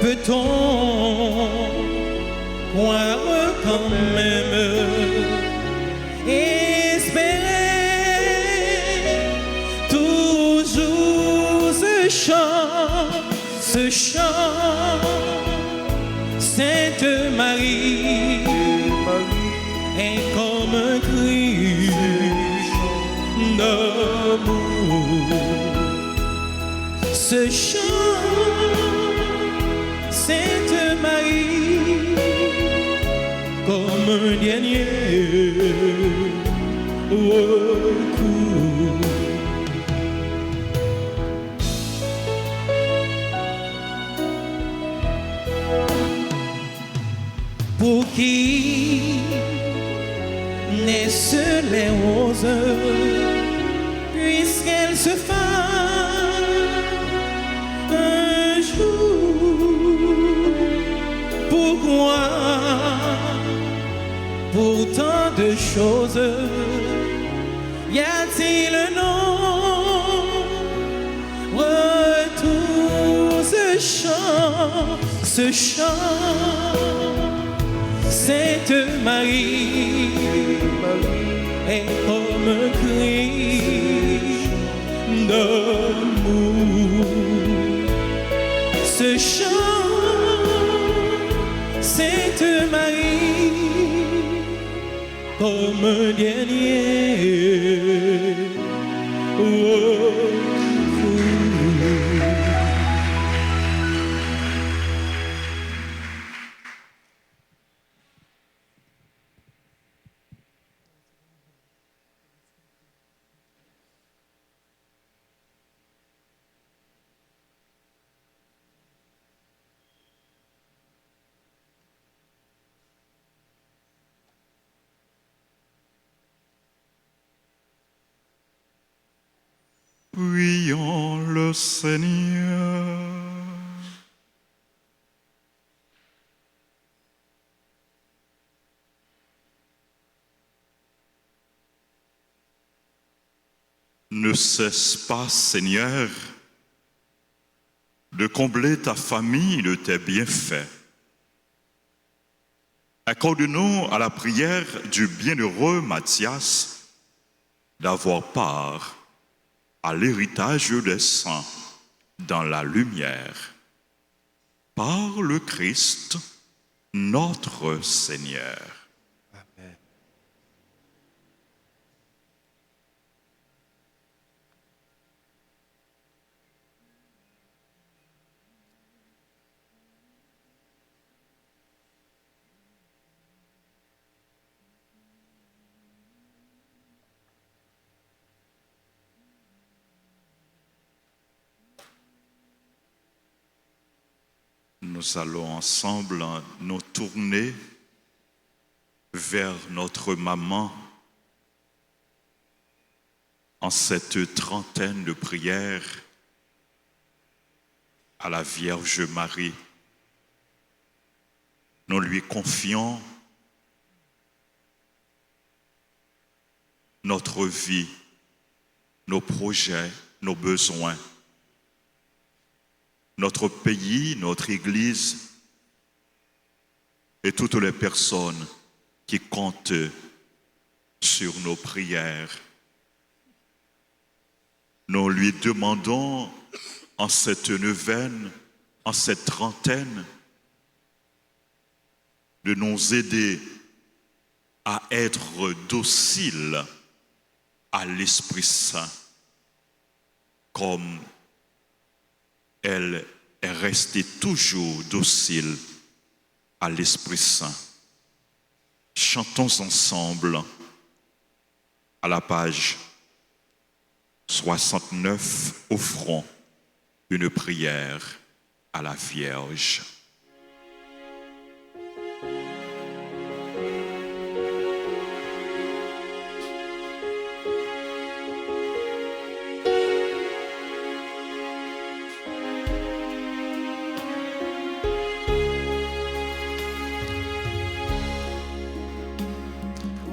Peut-on croire quand même, espérer toujours ce chant, Sainte Marie est comme un cri d'amour. Ce chant, Sainte Marie, comme un dernier recours. Pour qui naissent les roses, puisqu'elles se fanent un jour. Pourquoi, pour tant de choses, y a-t-il un retour? Ce chant, Sainte Marie est comme un cri d'amour. Ce chant, Sainte Marie, comme un dernier Prions le Seigneur. Ne cesse pas, Seigneur, de combler ta famille de tes bienfaits. Accorde-nous à la prière du bienheureux Matthias d'avoir part à l'héritage des saints dans la lumière. Par le Christ, notre Seigneur. Amen. Nous allons ensemble nous tourner vers notre maman en cette trentaine de prières à la Vierge Marie. Nous lui confions notre vie, nos projets, nos besoins, notre pays, notre Église et toutes les personnes qui comptent sur nos prières. Nous lui demandons en cette neuvaine, en cette trentaine, de nous aider à être dociles à l'Esprit Saint, comme elle est restée toujours docile à l'Esprit Saint. Chantons ensemble à la page 69, offrons une prière à la Vierge.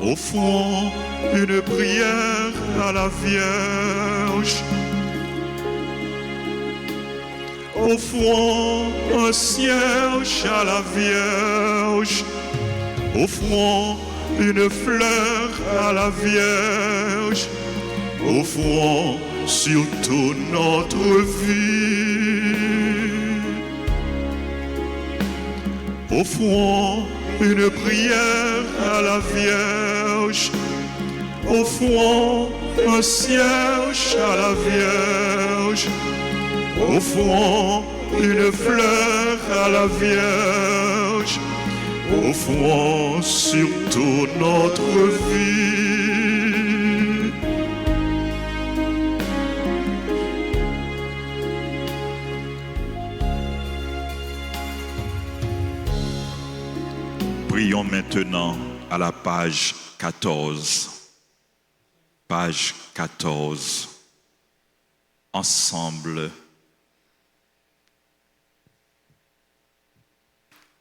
Offrons une prière à la Vierge. Offrons un cierge à la Vierge. Offrons une fleur à la Vierge. Offrons surtout notre vie. Offrons une prière à la Vierge. Offrons un cierge à la Vierge. Offrons une fleur à la Vierge. Offrons surtout notre vie. Prions maintenant à la page 14. Page 14. Ensemble.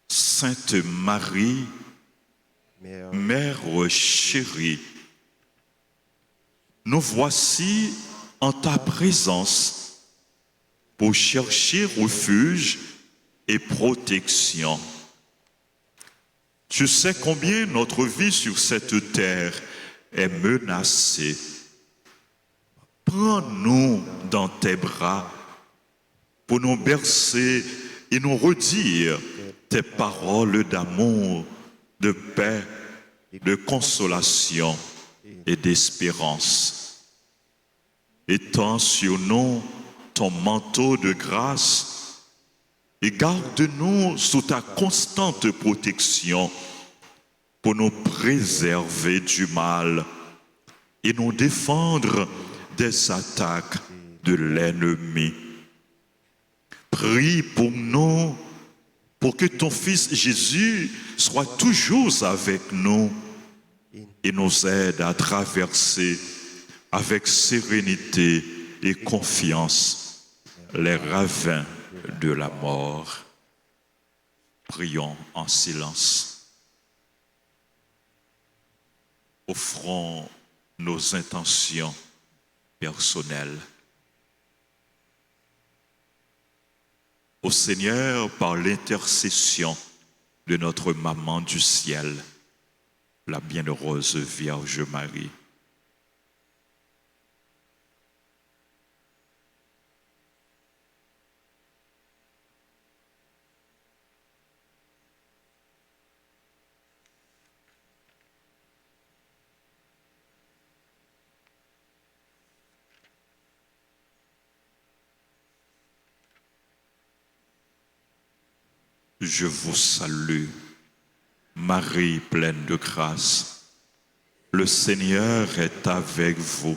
Sainte Marie, Mère chérie, nous voici en ta présence pour chercher refuge et protection. Tu sais combien notre vie sur cette terre est menacée. Prends-nous dans tes bras pour nous bercer et nous redire tes paroles d'amour, de paix, de consolation et d'espérance. Étends sur nous ton manteau de grâce et garde-nous sous ta constante protection pour nous préserver du mal et nous défendre des attaques de l'ennemi. Prie pour nous, pour que ton Fils Jésus soit toujours avec nous et nous aide à traverser avec sérénité et confiance les ravins de la mort. Prions en silence. Offrons nos intentions personnelles. Au Seigneur, par l'intercession de notre Maman du ciel, la bienheureuse Vierge Marie. Je vous salue, Marie pleine de grâce. Le Seigneur est avec vous.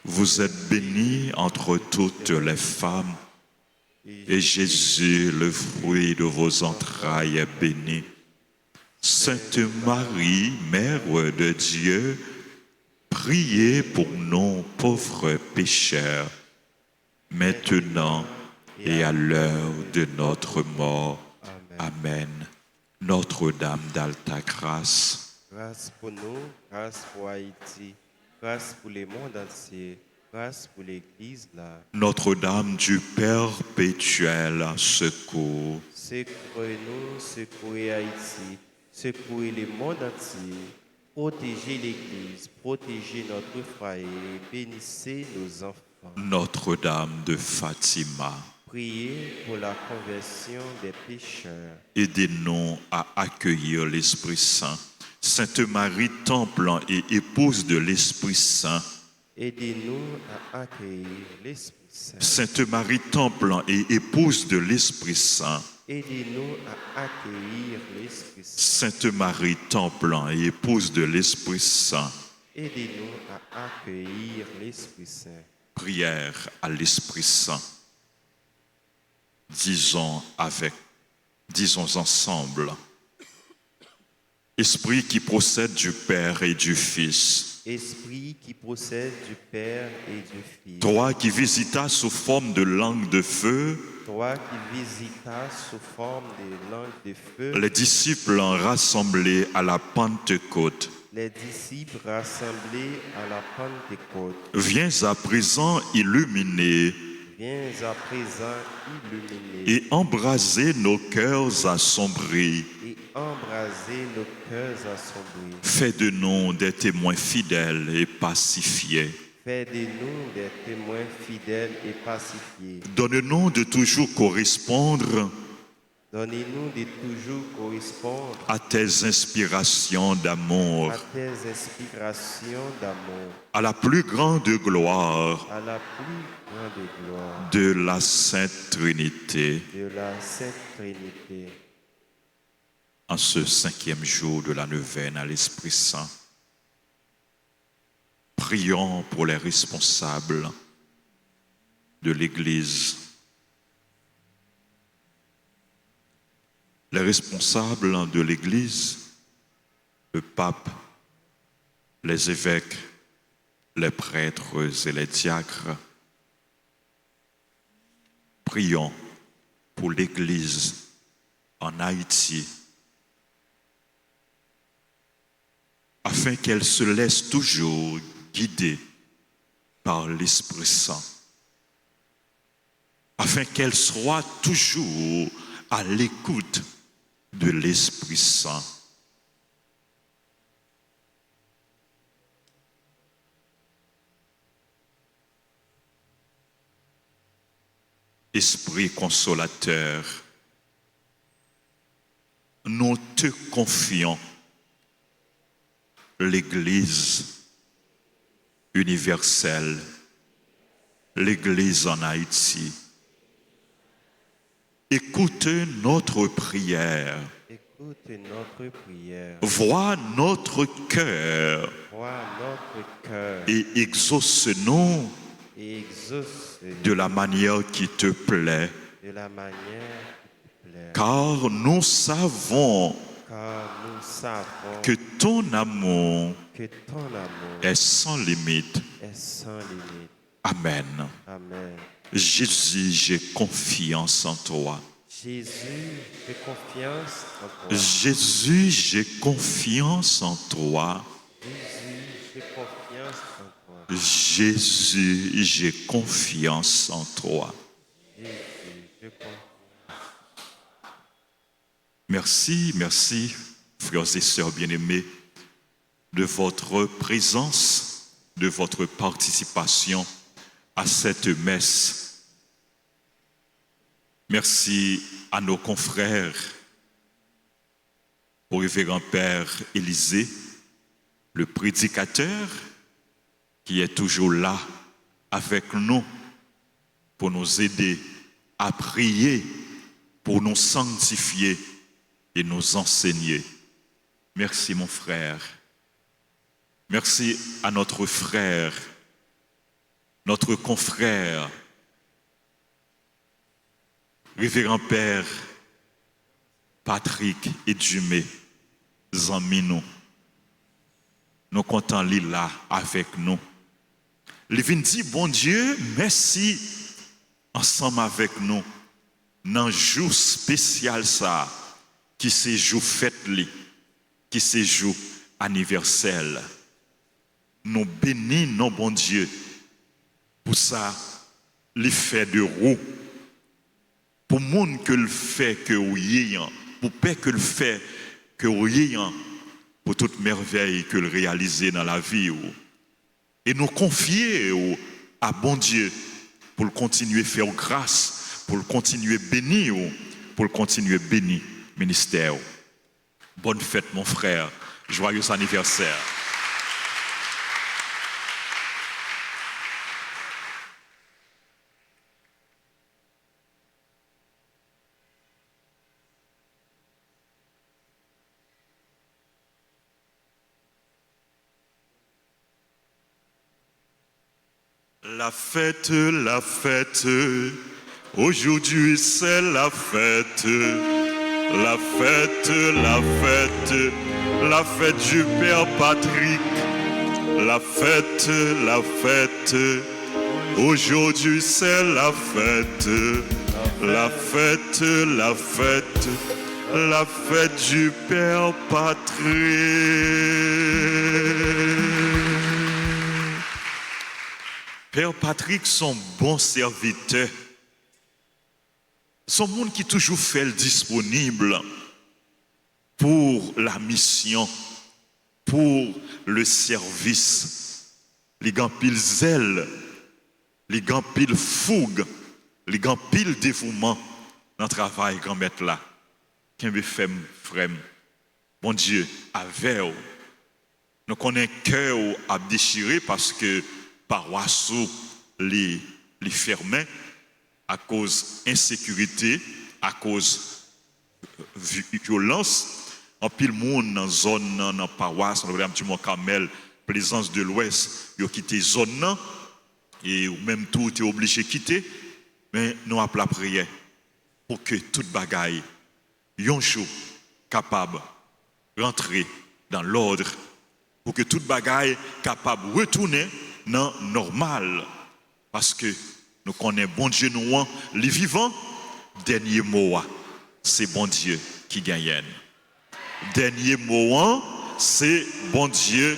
Vous êtes bénie entre toutes les femmes, et Jésus, le fruit de vos entrailles, est béni. Sainte Marie, Mère de Dieu, priez pour nous pauvres pécheurs, maintenant et à l'heure de notre mort. Amen. Notre-Dame d'Alta Grâce. Grâce pour nous, grâce pour Haïti, grâce pour le monde entier, grâce pour l'Église là. Notre-Dame du perpétuel secours. Secourez-nous, secourez Haïti, secourez le monde entier. Protégez l'Église, protégez notre foyer, bénissez nos enfants. Notre-Dame de Fatima. Priez pour la conversion des pécheurs. Aidez-nous à accueillir l'Esprit Saint. Sainte Marie, temple et épouse de l'Esprit Saint. Aidez-nous à accueillir l'Esprit Saint. Sainte Marie, temple et épouse de l'Esprit Saint. Aidez-nous à accueillir l'Esprit Saint. Sainte Marie, temple et épouse de l'Esprit Saint. Aidez-nous à accueillir l'Esprit Saint. Prière à l'Esprit Saint. Disons ensemble. Esprit qui procède du Père et du Fils. Esprit qui procède du Père et du Fils. Toi qui visitas sous forme de langue de feu. Toi qui visitas sous forme de langue de feu. Les disciples rassemblés à la Pentecôte. Les disciples rassemblés à la Pentecôte. Viens à présent illuminer. Viens à présent illuminer. Et embraser nos cœurs assombris. Et embraser nos cœurs assombris. Fais de nous des témoins fidèles et pacifiés. Fais de nous des témoins fidèles et pacifiés. Donne-nous de toujours correspondre. Donnez-nous de toujours correspondre à tes inspirations d'amour. À tes inspirations d'amour. À la plus grande gloire. À la plus grande gloire. De la Sainte Trinité. De la Sainte Trinité. En ce 5e jour de la neuvaine à l'Esprit Saint, prions pour les responsables de l'Église. Les responsables de l'Église, le pape, les évêques, les prêtres et les diacres. Prions pour l'Église en Haïti, afin qu'elle se laisse toujours guider par l'Esprit Saint, afin qu'elle soit toujours à l'écoute de l'Esprit Saint. Esprit consolateur, nous te confions l'Église universelle l'Église en Haïti. Écoute notre prière. Écoute notre prière. Vois notre cœur. Vois notre cœur. Et exauce-nous Et exauce de la manière qui te plaît. de la manière qui te plaît. Car nous savons Car nous savons que ton amour que ton amour est sans limite. est sans limite. Amen. Amen. Jésus, j'ai confiance en toi. Jésus, j'ai confiance en toi. Jésus, j'ai confiance en toi. Jésus, j'ai confiance en toi. Jésus, j'ai confiance en toi. Jésus, j'ai confiance. Merci, merci, frères et sœurs bien-aimés, de votre présence, de votre participation à cette messe. Merci à nos confrères, au révérend Père Élisée, le prédicateur, qui est toujours là avec nous pour nous aider à prier, pour nous sanctifier et nous enseigner. Merci mon frère. Merci à notre frère, notre confrère, révérend Père Patrick et Dumé, Zamino. Nous comptons là avec nous. Il vient dire, bon Dieu, merci ensemble avec nous dans un jour spécial ça, qui c'est jour fête li, qui c'est jour anniversaire. Nous bénissons bon Dieu pour ça, les faits de roue. Pour monde que le fait que vous ayez, pour paix que le fait que vous ayez, pour toute merveille que le réaliser dans la vie. Et nous confier à bon Dieu pour le continuer faire grâce, pour le continuer bénir, pour le continuer bénir ministère. Bonne fête mon frère, joyeux anniversaire. La fête, aujourd'hui c'est la fête, la fête, la fête du Père Patrick, la fête, aujourd'hui c'est la fête, la fête, la fête du Père Patrick. Père Patrick, son bon serviteur, son monde qui toujours fait le disponible pour la mission, pour le service. Les gants pile zèle, les gants pile fougue, les gants pile dévouement dans le travail grand maître là. Qu'un fait frère, bon Dieu, avec vous. Nous connaissons cœur à déchirer parce que paroisse les fermés à cause d'insécurité, à cause de violence. En pile monde dans la zone, dans la paroisse, dans le petit mot Carmel, Plaisance de l'Ouest, ils ont quitté la zone et même tout est obligé de quitter. Mais nous appelons la prière pour que toute bagaille, un jour, capable de rentrer dans l'ordre, pour que toute bagaille capable de retourner non normal, parce que nous connaissons bon Dieu nous, les vivants, dernier mot, c'est bon Dieu qui gagne. Dernier mot, c'est bon Dieu.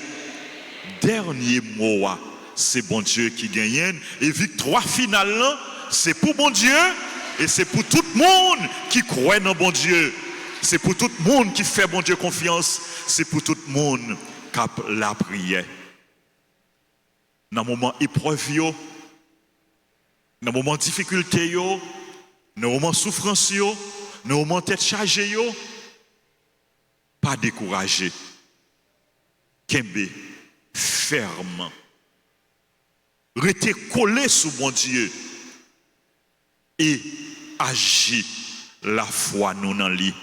Dernier mot, c'est bon Dieu qui gagne. Et victoire finale, c'est pour bon Dieu et c'est pour tout le monde qui croit dans bon Dieu. C'est pour tout le monde qui fait bon Dieu confiance. C'est pour tout le monde qui a la prière. Dans le moment épreuve, dans le moment difficulté, dans le moment souffrance, dans le moment tête chargée, pas découragé. Kembe, ferme. rester collé sous bon Dieu et agir la foi nous dans lui,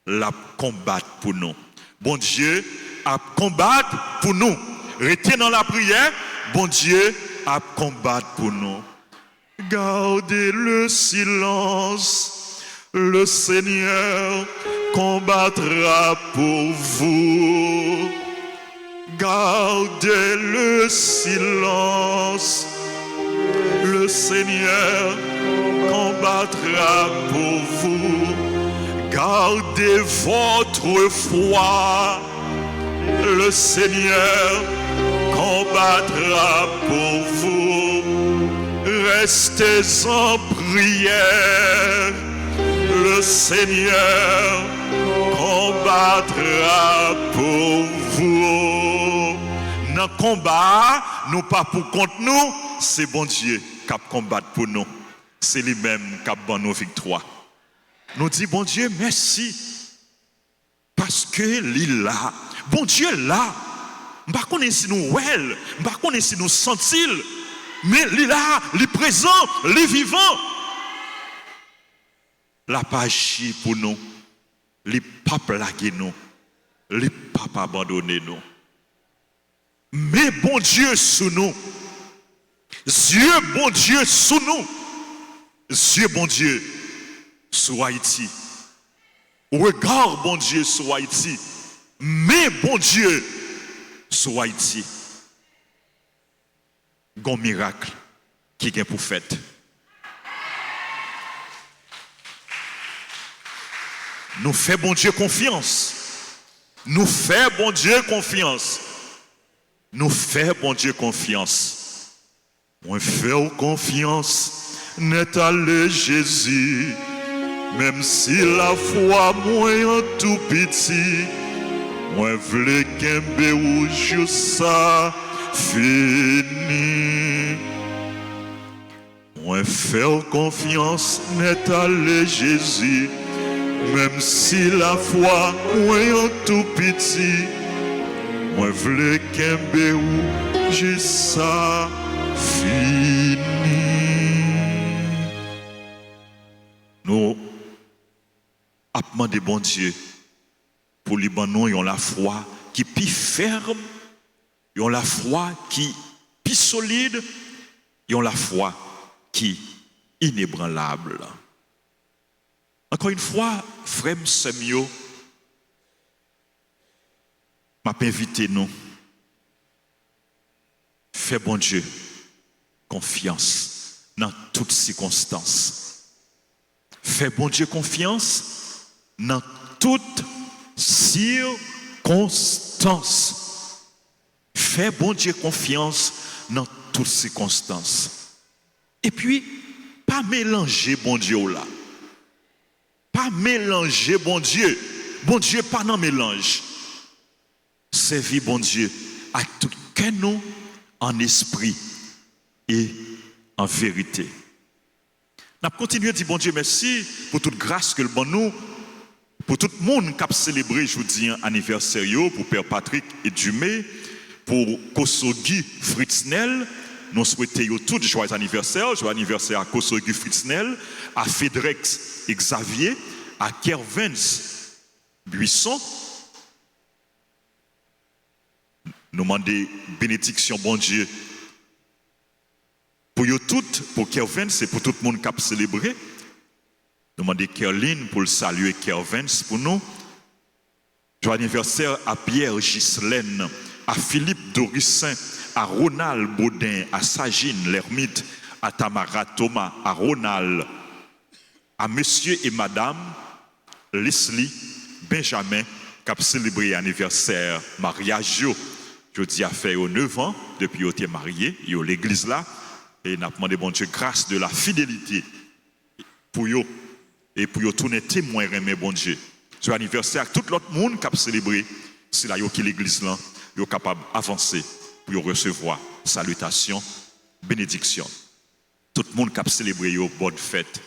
la combattre pour nous. Bon Dieu a combattre pour nous. Rester dans la prière, bon Dieu a combattre pour nous. Gardez le silence, le Seigneur combattra pour vous. Gardez le silence, le Seigneur combattra pour vous. Gardez votre foi, le Seigneur combattra pour vous. Restez en prière, le Seigneur combattra pour vous. Dans le combat, nous pas pour contre nous, c'est bon Dieu qui combat pour nous. C'est lui-même qui a nos victoires. Nous disons, bon Dieu, merci. Parce que il là, bon Dieu là, je ne sais pas si nous well, je ne sais pas si nous sentons, mais il là, il est présent, il est vivant. La pas agi pour nous, il pas plagué nous, il pas abandonné nous. Mais bon Dieu sous nous, Dieu bon Dieu sous nous, Dieu bon Dieu sur Haïti. Regarde bon Dieu sur Haïti, mais bon Dieu sur Haïti. Gon miracle qui est pour fête. Nous fait bon Dieu confiance. Nous fait bon Dieu confiance. Nous fait bon Dieu confiance. Moi fais confiance, n'est allé Jésus. Même si la foi moi en tout petit, moi vle kembe ou ça fini. Moi faire confiance, n'est allé Jésus. Même si la foi moi en tout petit, moi vle kembe ou ça fini. Nous a demandé bon Dieu pour les nous ils ont la foi qui plus ferme, ils ont la foi qui plus solide, ils ont la foi qui inébranlable. Encore une fois, frère Semio m'a invité nous. Fais bon Dieu confiance dans toutes circonstances. Fais bon Dieu confiance dans toutes circonstances. Fais bon Dieu confiance dans toutes circonstances. Et puis, pas mélanger bon Dieu là. Pas mélanger bon Dieu. Bon Dieu pas dans mélange. Servir bon Dieu à tout que nous en esprit et en vérité. Nous continuons à dire bon Dieu merci pour toute grâce que le bon nous, pour tout le monde qui a célébré aujourd'hui anniversaire, pour Père Patrick et Dumé, pour Kosogi Fritznel. Nous souhaitons tout joyeux anniversaire à Kosogi Fritznel, à Fédrex Xavier, à Kervens Buisson. Nous demandons bénédiction, bon Dieu. Pour eux toutes, pour Kervens et pour tout le monde qui a célébré. Nous demandons Kerline pour le saluer Kervens pour nous. Joyeux anniversaire à Pierre Ghislaine, à Philippe Dorissin, à Ronald Baudin, à Sagine l'ermite, à Tamara Thomas, à Ronald, à monsieur et madame Leslie Benjamin qui a célébré l'anniversaire mariage. Je dis à faire 9 ans depuis qu'ils ont été mariés, ils ont l'église là, et nous avons demandé bon Dieu grâce de la fidélité pour eux et pour eux tourner témoin remet bon Dieu. Joyeux anniversaire à tout l'autre monde qui a célébré, c'est là qui l'église là, ils sont capables d'avancer pour recevoir salutations, bénédictions. Tout le monde qui a célébré une bonne fête.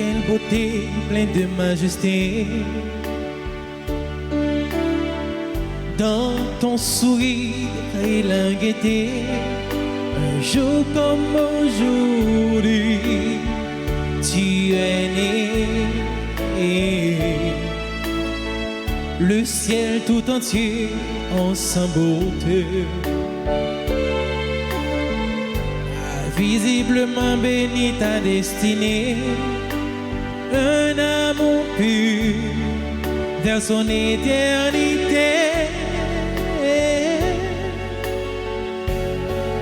quelle beauté, plein de majesté. Dans ton sourire et la gaieté, un jour comme aujourd'hui, tu es né. Le ciel tout entier en sa beauté a visiblement béni ta destinée. Un amour pur vers son éternité.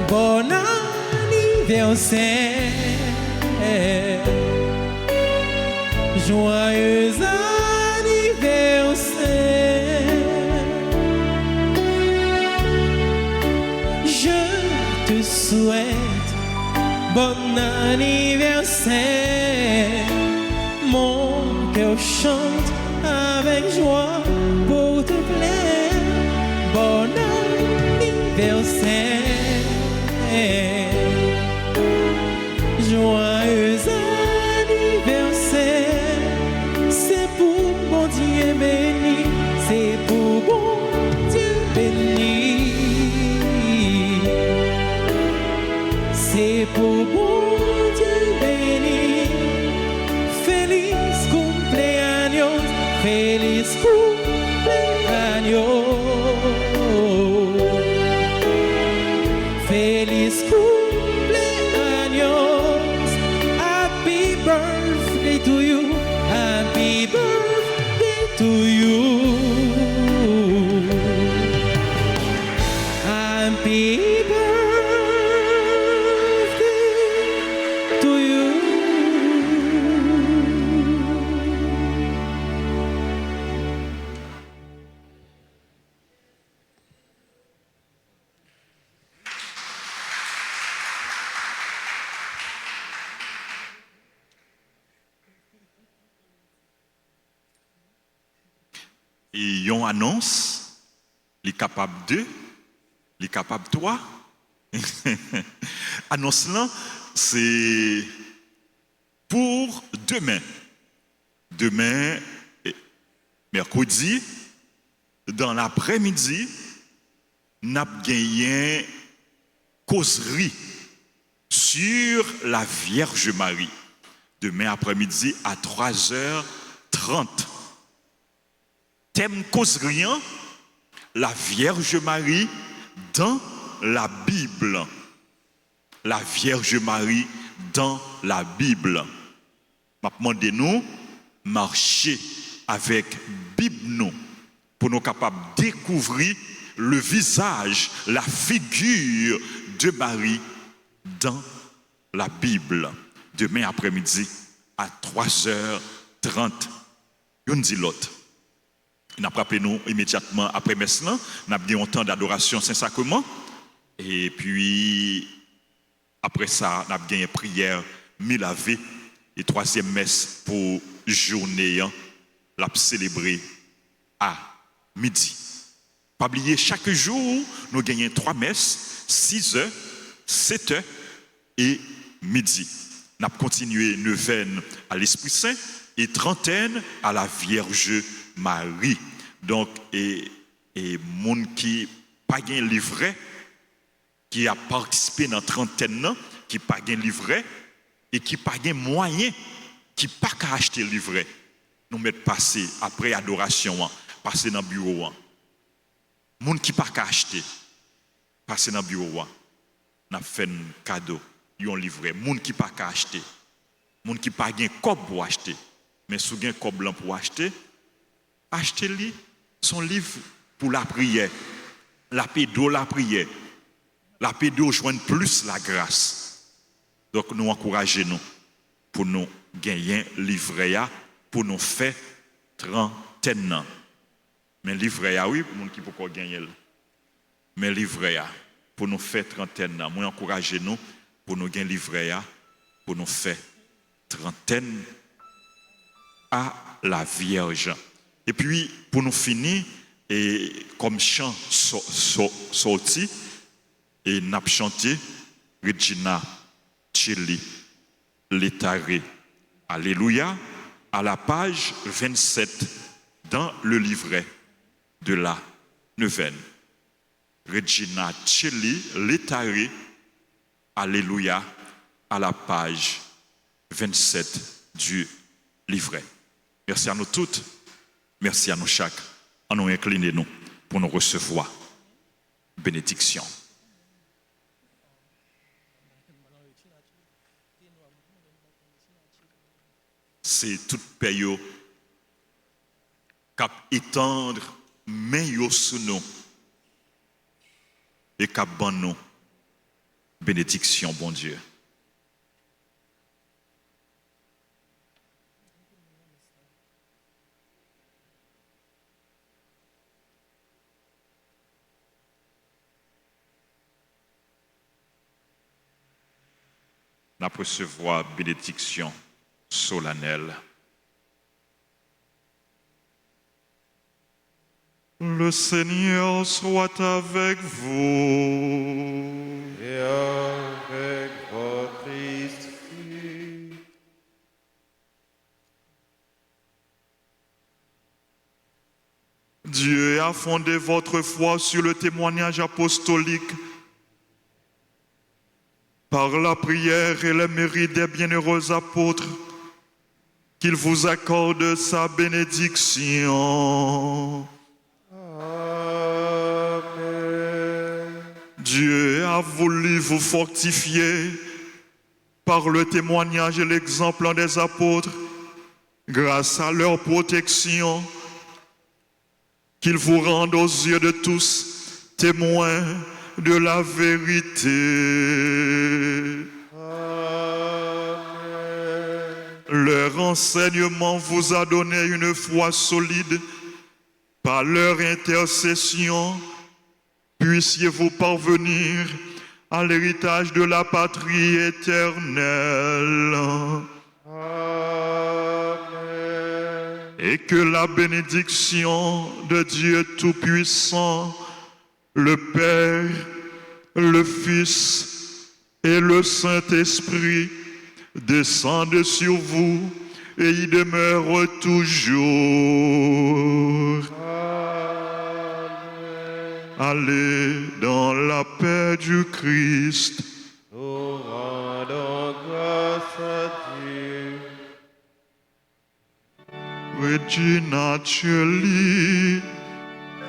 Bon anniversaire, joyeux anniversaire. Je te souhaite bon anniversaire. Mon cœur chante avec joie pour te plaire. Bon anniversaire. Joyeux anniversaire, c'est pour mon Dieu béni, c'est pour mon Dieu béni, c'est pour mon Dieu béni. Feliz cumpleaños, feliz cumpleaños. Feliz cumpleaños, happy birthday to you, happy birthday to you, happy birthday to you. Et yon annonce, les capables de, les capables toi. Annonce là, c'est pour demain. Demain, mercredi, dans l'après-midi, nous avons gagné causerie sur la Vierge Marie. Demain après-midi à 3h30. Thème causerie, la Vierge Marie dans la Bible. La Vierge Marie dans la Bible. Je demande nous marcher avec Bible nous pour nous capables de découvrir le visage, la figure de Marie dans la Bible. Demain après-midi à 3h30. On dit l'autre. Nous rappelons nous immédiatement après messe, nous avons un temps d'adoration Saint-Sacrement. Et puis, après ça, nous avons une prière mi-lavée et troisième messe pour journée, la célébrer à midi. Pas oublier, chaque jour, nous gagnons 3 messes, 6h, 7h et midi. Nous avons continué 9e à l'Esprit Saint et 30e à la Vierge Marie. Donc, et moun qui pas gain livret, qui a participé dans 30e, qui pas gain livret, et qui pas gain moyen, qui pas qu'à acheter livret, nous mettre passer après adoration, passer dans le bureau. Moun qui pas qu'à acheter, passer dans le bureau, n'a fait un cadeau, yon livret. Moun qui pas qu'à acheter, moun qui pas gain cob pour acheter, mais sous gain cob blanc pour acheter, achetez-lui son livre pour la prière. La pédo la prière. La pédo joigne plus la grâce. Donc nous encourageons nous pour nous gagner livret pour nous faire 30 ans. Mais livret oui, pour nous qui peut gagner. Mais livret pour nous faire 30 ans. Nous encourageons nous pour nous gagner livret pour nous faire 30 ans à la Vierge. Et puis, pour nous finir, et comme chant sorti, et nous avons chanté Regina Chili, Letare, Alléluia, à la page 27 dans le livret de la neuvaine. Regina Celli, Letare, Alléluia, à la page 27 du livret. Merci à nous toutes, merci à nous chaque, à nous incliner nous pour nous recevoir. Bénédiction. C'est toute période cap étendre main yo sous nous et cap ban nous bénédiction bon Dieu. N'a recevoir bénédiction solennelle. Le Seigneur soit avec vous. Et avec votre esprit. Dieu a fondé votre foi sur le témoignage apostolique par la prière et le mérite des bienheureux apôtres, qu'il vous accorde sa bénédiction. Amen. Dieu a voulu vous fortifier par le témoignage et l'exemple des apôtres, grâce à leur protection, qu'il vous rende aux yeux de tous témoins de la vérité. Amen. Leur enseignement vous a donné une foi solide. Par leur intercession, puissiez-vous parvenir à l'héritage de la patrie éternelle. Amen. Et que la bénédiction de Dieu Tout-Puissant, le Père, le Fils et le Saint-Esprit descendent sur vous et y demeurent toujours. Allez dans la paix du Christ. Nous rendons grâce à Dieu. Regina Celli,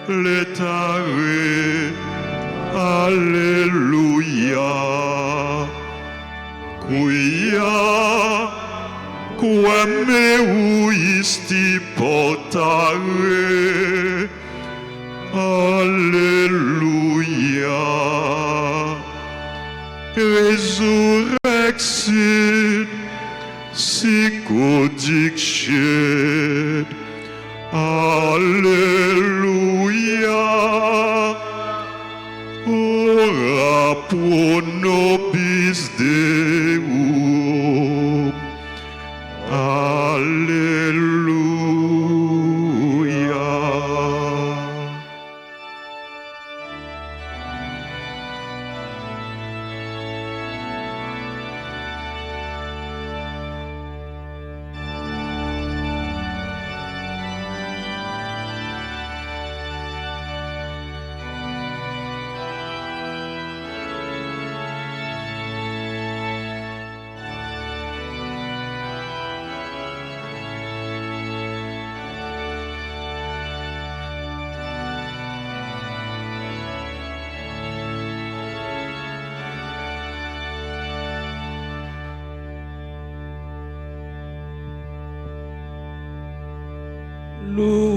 Letare, Alléluia. Quia, quem isti portare, Alléluia. Resurrexit, sic dixit, Alléluia. Ora pro nobis Deum. Alléluia. Louange